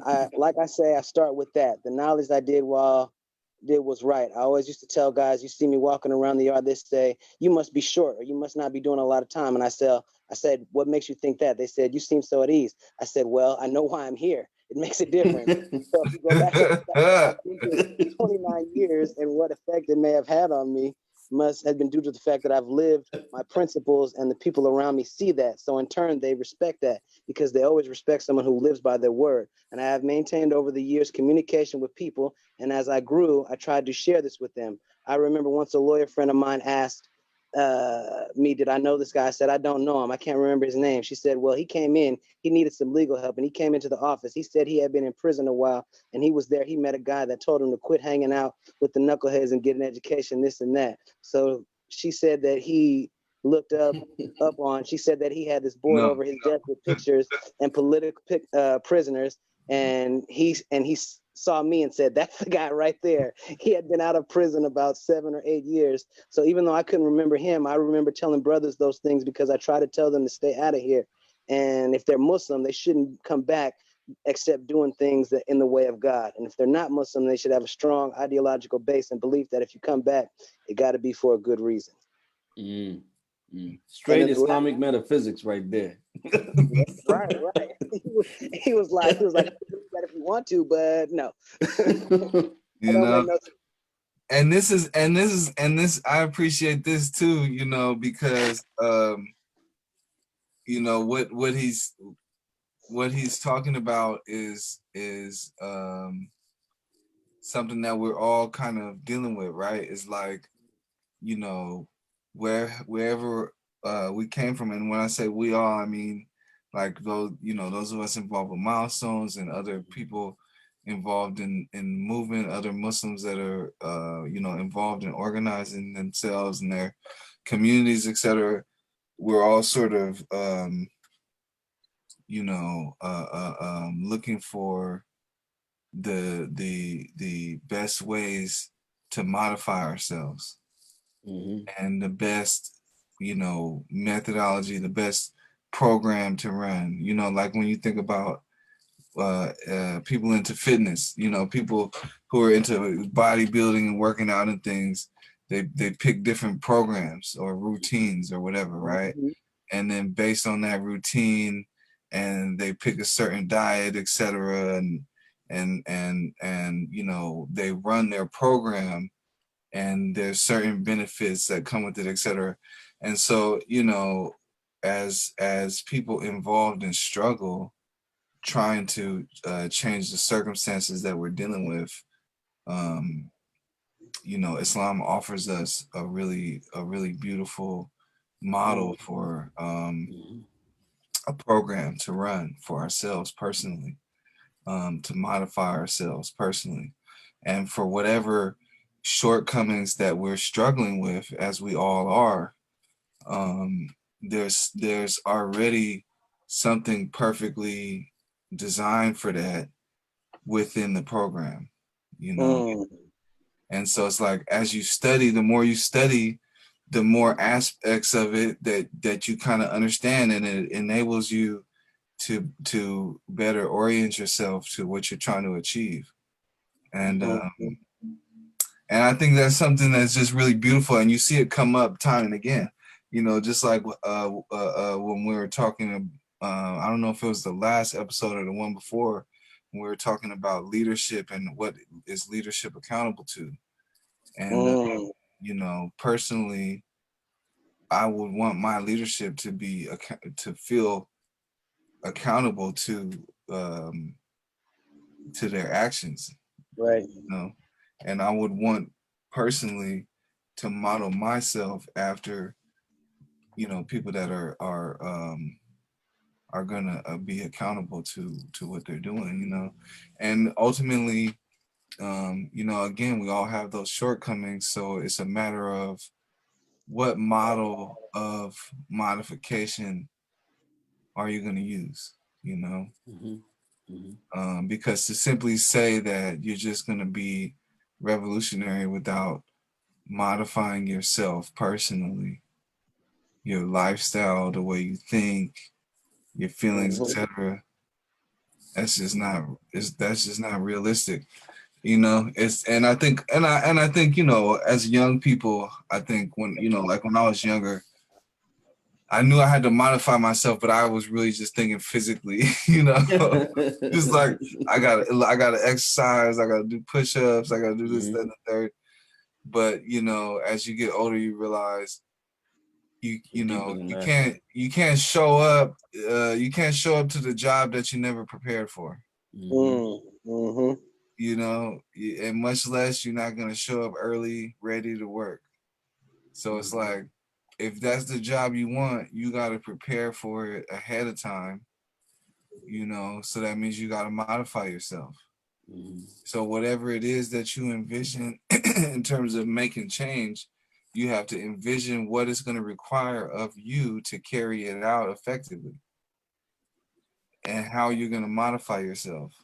I like I say, I start with that. The knowledge I did was right. I always used to tell guys, you see me walking around the yard, they say, you must be short or you must not be doing a lot of time. And I said, what makes you think that? They said, you seem so at ease. I said, well, I know why I'm here. It makes a difference. So if you go back to 29 years and what effect it may have had on me must have been due to the fact that I've lived my principles and the people around me see that. So in turn, they respect that because they always respect someone who lives by their word. And I have maintained over the years communication with people. And as I grew, I tried to share this with them. I remember once a lawyer friend of mine asked me, did I know this guy? I said, I don't know him. I can't remember his name. She said, well, he came in, he needed some legal help and he came into the office. He said he had been in prison a while and he was there. He met a guy that told him to quit hanging out with the knuckleheads and get an education, this and that. So she said that he looked she said that he had this board over his desk with pictures and political prisoners. And he saw me and said, that's the guy right there. He had been out of prison about 7 or 8 years. So even though I couldn't remember him, I remember telling brothers those things because I try to tell them to stay out of here. And if they're Muslim, they shouldn't come back except doing things that in the way of God. And if they're not Muslim, they should have a strong ideological base and belief that if you come back, it got to be for a good reason. Straight Islamic metaphysics right there. Right. He was like, that if you want to, but no. You know, and this, I appreciate this too, you know, because you know, what he's talking about is something that we're all kind of dealing with, right? It's like, you know, wherever we came from, and when I say we all, I mean like those, you know, those of us involved with milestones and other people involved in movement, other Muslims that are you know, involved in organizing themselves and their communities, etc. We're all sort of you know, looking for the best ways to modify ourselves. And the best, you know, methodology, the best program to run. You know, like when you think about people into fitness, you know, people who are into bodybuilding and working out and things, they pick different programs or routines or whatever, right? And then based on that routine, and they pick a certain diet, etc. And you know, they run their program, and there's certain benefits that come with it, etc. And so, you know, as people involved in struggle, trying to change the circumstances that we're dealing with, you know, Islam offers us a really beautiful model for a program to run for ourselves personally, to modify ourselves personally, and for whatever shortcomings that we're struggling with, as we all are, there's already something perfectly designed for that within the program, you know. And so it's like, as you study, the more you study, the more aspects of it that you kind of understand, and it enables you to better orient yourself to what you're trying to achieve. And I think that's something that's just really beautiful, and you see it come up time and again. You know, just like when we were talking, I don't know if it was the last episode or the one before, when we were talking about leadership and what is leadership accountable to. And you know, personally, I would want my leadership to be to feel accountable to their actions, right? You know, and I would want personally to model myself after, you know, people that are are gonna be accountable to what they're doing, you know. And ultimately, you know, again, we all have those shortcomings, so it's a matter of what model of modification are you going to use, you know. Because to simply say that you're just going to be revolutionary without modifying yourself personally, your lifestyle, the way you think, your feelings, etc., that's just not realistic, you know. It's and I think you know, as young people, I think when, you know, like when I was younger, I knew I had to modify myself, but I was really just thinking physically, you know. Just like I gotta exercise, I gotta do push-ups, I gotta do this, that, and the third. But you know, as you get older, you realize you know, you can't show up to the job that you never prepared for. You know, and much less you're not gonna show up early, ready to work. So it's like, if that's the job you want, you got to prepare for it ahead of time, you know. So that means you got to modify yourself. So whatever it is that you envision in terms of making change, you have to envision what it's going to require of you to carry it out effectively, and how you're going to modify yourself.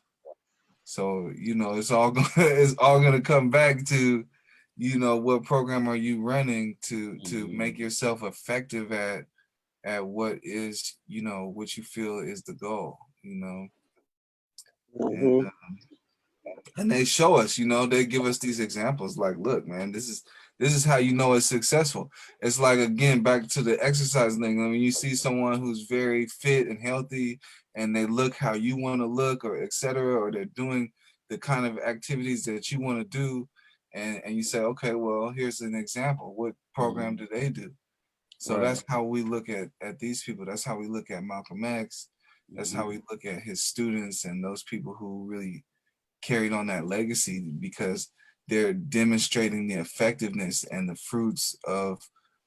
So, you know, it's all going to come back to, you know, what program are you running to make yourself effective at what is, you know, what you feel is the goal, you know. And they show us, you know, they give us these examples like, look, man, this is how you know it's successful. It's like, again, back to the exercise thing. I mean, you see someone who's very fit and healthy and they look how you want to look, or et cetera, or they're doing the kind of activities that you want to do. And you say, okay, well, here's an example. What program do they do? So that's how we look at these people. That's how we look at Malcolm X. That's how we look at his students and those people who really carried on that legacy, because they're demonstrating the effectiveness and the fruits of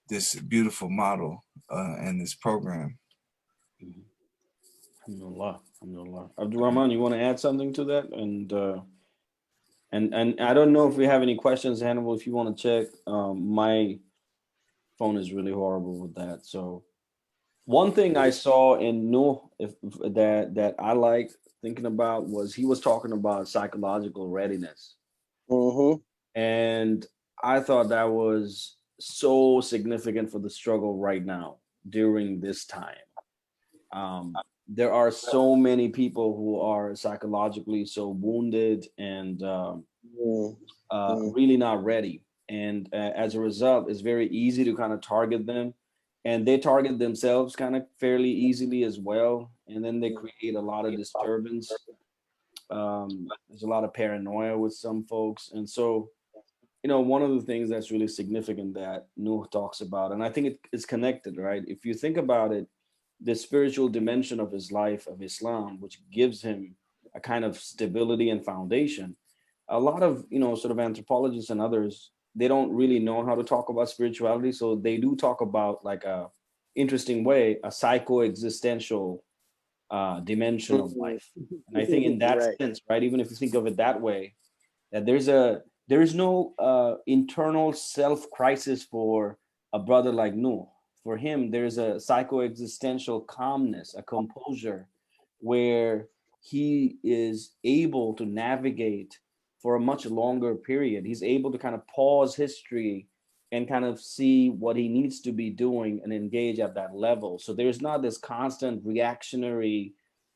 this beautiful model and this program. Alhamdulillah. Abdul Rahman, you want to add something to that? And I don't know if we have any questions, Hannibal. If you want to check, my phone is really horrible with that. So one thing I saw in Nuh, that I like thinking about, was he was talking about psychological readiness. And I thought that was so significant for the struggle right now during this time. There are so many people who are psychologically so wounded and really not ready. And as a result, it's very easy to kind of target them. And they target themselves kind of fairly easily as well. And then they create a lot of disturbance. There's a lot of paranoia with some folks. And so, you know, one of the things that's really significant that Nuh talks about, and I think it's connected, right? If you think about it, the spiritual dimension of his life, of Islam, which gives him a kind of stability and foundation. A lot of, you know, sort of anthropologists and others, they don't really know how to talk about spirituality. So they do talk about, like, a interesting way, a psycho-existential dimension of life. And I think in that sense, right, even if you think of it that way, that there is no internal self-crisis for a brother like Nuh. For him, there's a psycho-existential calmness, a composure, where he is able to navigate for a much longer period. He's able to kind of pause history and kind of see what he needs to be doing and engage at that level. So there's not this constant reactionary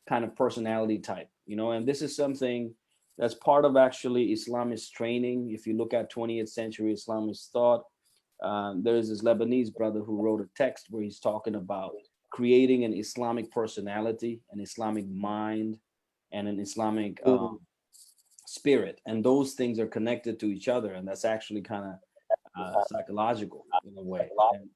kind of personality type, you know. And this is something that's part of actually Islamist training. If you look at 20th century Islamist thought, there's this Lebanese brother who wrote a text where he's talking about creating an Islamic personality, an Islamic mind, and an Islamic spirit. And those things are connected to each other. And that's actually kind of psychological in a way. And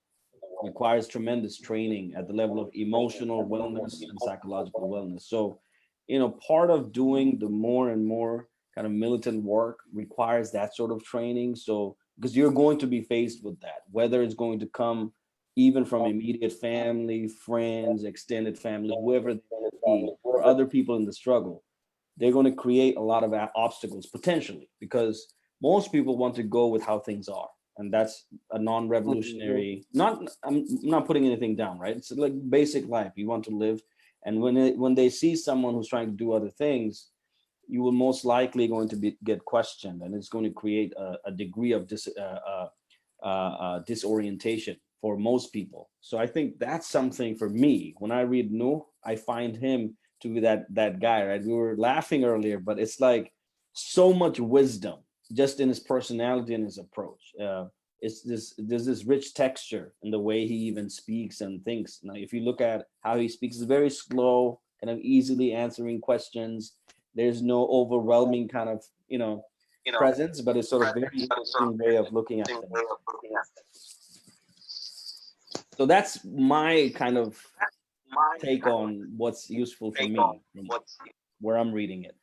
requires tremendous training at the level of emotional wellness and psychological wellness. So, you know, part of doing the more and more kind of militant work requires that sort of training. So, because you're going to be faced with that, whether it's going to come even from immediate family, friends, extended family, whoever they be, or other people in the struggle, they're going to create a lot of obstacles potentially, because most people want to go with how things are, and that's a non-revolutionary. Not, I'm not putting anything down, right? It's like basic life. You want to live, and when they see someone who's trying to do other things, you will most likely going to get questioned, and it's going to create a degree of disorientation for most people. So I think that's something for me. When I read Nuh, I find him to be that guy, right? We were laughing earlier, but it's like so much wisdom just in his personality and his approach. There's this rich texture in the way he even speaks and thinks. Now, if you look at how he speaks, it's very slow, kind of easily answering questions. There's no overwhelming kind of presence, but it's sort of very interesting way of looking at things. So that's my kind of take on what's useful for me from where I'm reading it.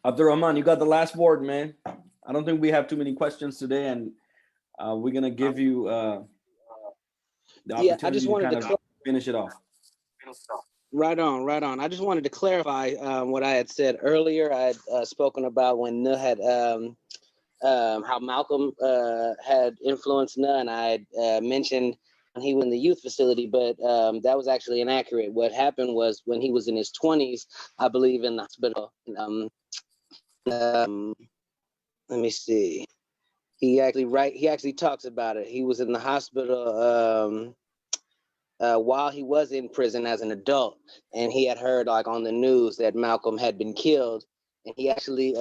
Abdurrahman, you got the last word, man. I don't think we have too many questions today, and we're gonna give you the opportunity I just wanted to kind of finish it off. Right on, right on. I just wanted to clarify what I had said earlier. I had spoken about when Nuh had how Malcolm had influenced Nuh, and I had mentioned when he was in the youth facility, but that was actually inaccurate. What happened was when he was in his 20s, I believe, in the hospital. Let me see. He actually talks about it. He was in the hospital while he was in prison as an adult, and he had heard like on the news that Malcolm had been killed, and he actually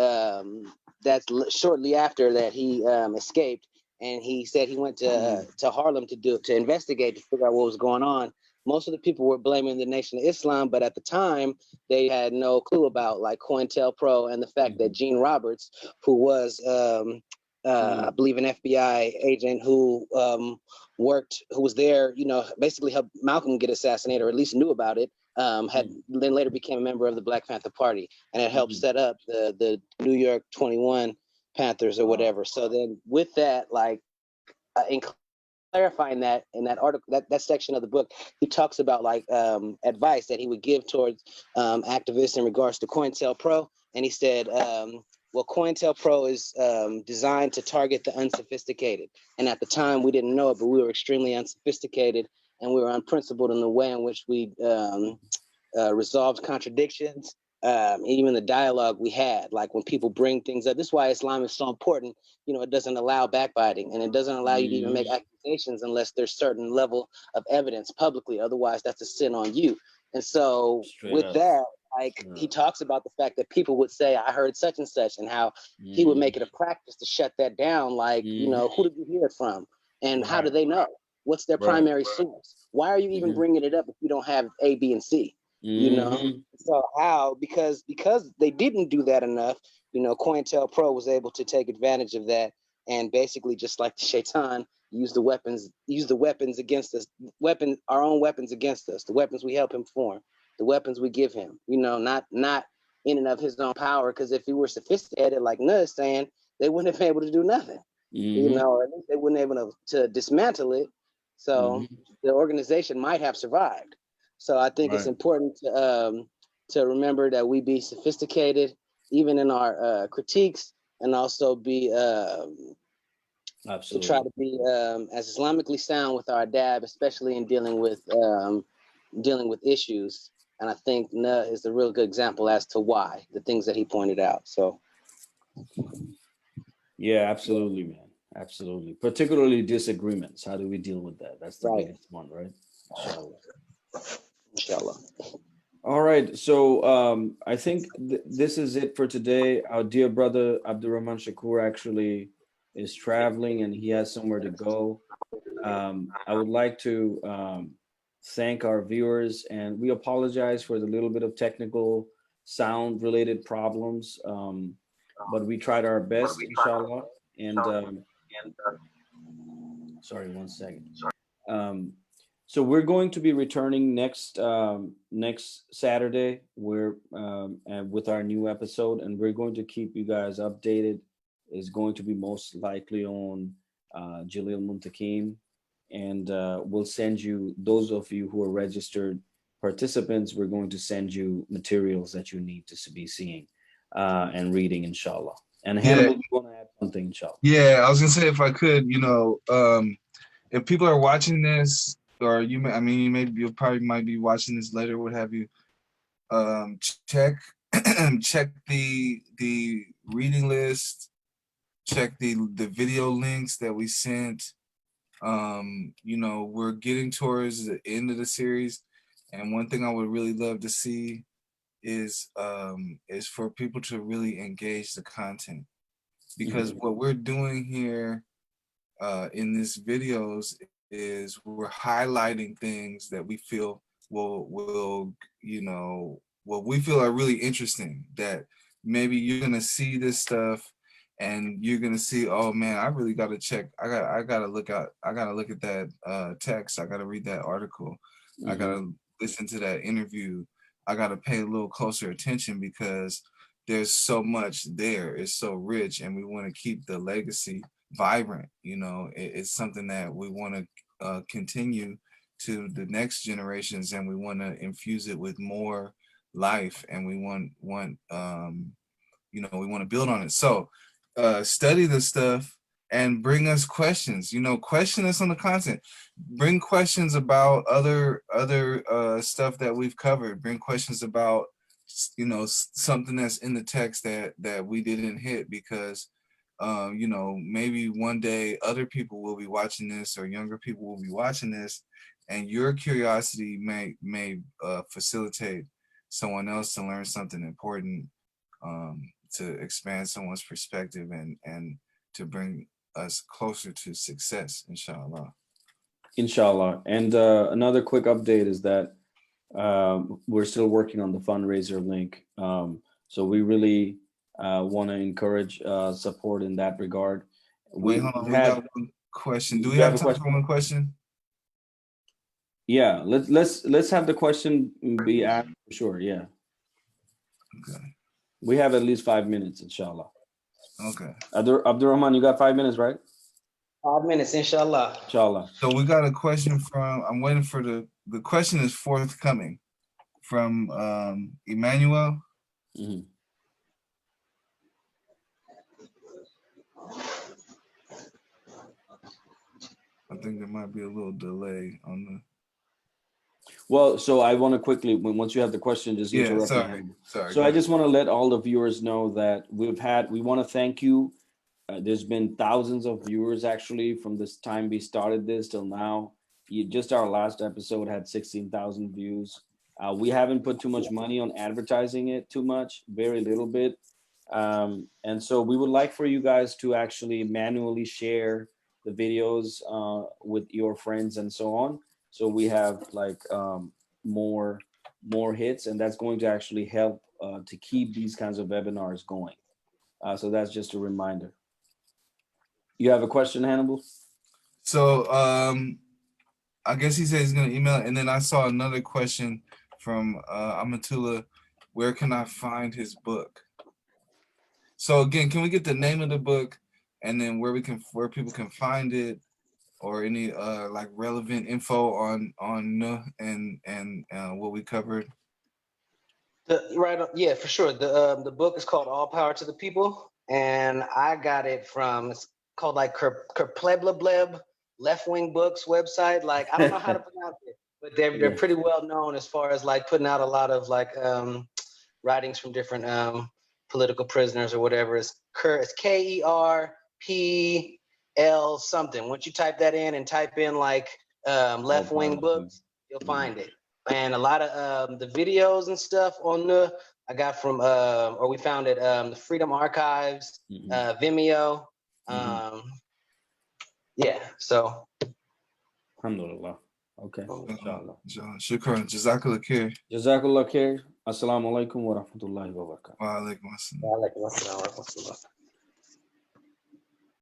that's shortly after that he escaped, and he said he went to Harlem to investigate, to figure out what was going on. Most of the people were blaming the Nation of Islam, but at the time they had no clue about like COINTELPRO and the fact that Gene Roberts, who was I believe an FBI agent who was there, basically helped Malcolm get assassinated, or at least knew about it, then later became a member of the Black Panther Party, and it helped set up the New York 21 Panthers or whatever. So then with that, like in clarifying that in that article, that section of the book, he talks about like advice that he would give towards activists in regards to COINTELPRO, and he said, well, COINTELPRO is designed to target the unsophisticated. And at the time, we didn't know it, but we were extremely unsophisticated, and we were unprincipled in the way in which we resolved contradictions, even the dialogue we had. Like when people bring things up, this is why Islam is so important. It doesn't allow backbiting, and it doesn't allow you to even make accusations unless there's certain level of evidence publicly. Otherwise, that's a sin on you. And so that, like he talks about the fact that people would say, I heard such and such, and how he would make it a practice to shut that down. Like, who did you hear it from? And how do they know? What's their primary source? Why are you even bringing it up if you don't have A, B, and C? So how, because they didn't do that enough, COINTELPRO was able to take advantage of that, and basically, just like the Shaitan, use the weapons against us, our own weapons against us, the weapons we help him form, the weapons we give him, not in and of his own power, because if he were sophisticated, like Nuh is saying, they wouldn't have been able to do nothing, or at least they wouldn't have been able to dismantle it. So the organization might have survived. So I think it's important to remember that we be sophisticated, even in our critiques, and also be to try to be as Islamically sound with our adab, especially in dealing with issues. And I think Nuh is a real good example as to why, the things that he pointed out. So yeah, absolutely, man. Absolutely. Particularly disagreements. How do we deal with that? That's the biggest one, right? Inshallah. All right. So I think this is it for today. Our dear brother Abdurrahman Shakur actually is traveling, and he has somewhere to go. I would like to thank our viewers, and we apologize for the little bit of technical sound related problems, but we tried our best, inshallah. And sorry, one second. So we're going to be returning next Saturday. We're with our new episode, and we're going to keep you guys updated is going to be most likely on Jalil Muntakim, and we'll send you, those of you who are registered participants, we're going to send you materials that you need to be seeing and reading, inshallah. And Hannibal, you want to add something, inshallah? Yeah, I was gonna say, if I could, if people are watching this, or you'll probably might be watching this later, what have you, check check the reading list, check the video links that we sent. We're getting towards the end of the series, and one thing I would really love to see is for people to really engage the content, because what we're doing here in these videos is we're highlighting things that we feel will what we feel are really interesting, that maybe you're gonna see this stuff and you're gonna see, oh man, I really gotta check, I gotta look at that text, I gotta read that article, I gotta listen to that interview, I gotta pay a little closer attention, because there's so much there, it's so rich, and we want to keep the legacy vibrant. It's something that we want to continue to the next generations, and we want to infuse it with more life, and we want we want to build on it. So study the stuff and bring us questions. Question us on the content. Bring questions about other stuff that we've covered. Bring questions about something that's in the text that we didn't hit, because maybe one day other people will be watching this, or younger people will be watching this, and your curiosity may facilitate someone else to learn something important, to expand someone's perspective, and to bring us closer to success, inshallah. Inshallah. And another quick update is that we're still working on the fundraiser link. So we really want to encourage support in that regard. Wait, hold on. We got one question. Do we have time for one question? Yeah, let's have the question be asked for sure. Yeah. Okay. We have at least 5 minutes, inshallah. Okay. Abdurrahman, you got 5 minutes, right? 5 minutes, inshallah. Inshallah. So we got a question from, I'm waiting for the question is forthcoming from Emmanuel. I think there might be a little delay on the. Well, so I want to quickly, once you have the question, just interrupt me. Sorry. So I just want to let all the viewers know that we want to thank you. There's been thousands of viewers actually from this time we started this till now. Just our last episode had 16,000 views. We haven't put too much money on advertising it too much, very little bit. And so we would like for you guys to actually manually share the videos with your friends and so on. So we have like more hits, and that's going to actually help to keep these kinds of webinars going. So that's just a reminder. You have a question, Hannibal? So I guess he said he's going to email it. And then I saw another question from Amatullah. Where can I find his book? So again, can we get the name of the book, and then where people can find it, or any like relevant info on Nuh and what we covered? Yeah, for sure. The book is called All Power to the People, and I got it from, it's called like Kerpleblebleb Left Wing Books website. Like, I don't know how to pronounce it, but they're pretty well known as far as like putting out a lot of like writings from different political prisoners or whatever. It's KERPL something. Once you type that in and type in like Left Wing Books, you'll find it. And a lot of the videos and stuff on I got from or we found it the Freedom Archives, Vimeo. Yeah, so Alhamdulillah. Okay. Inshallah. Shukran. Jazakallah khair. Jazakallah khair. Assalamu alaikum wa rahmatullahi wa barakatuh. Wa alaikum assalam. wa alaikum assalam wa rahmatullah.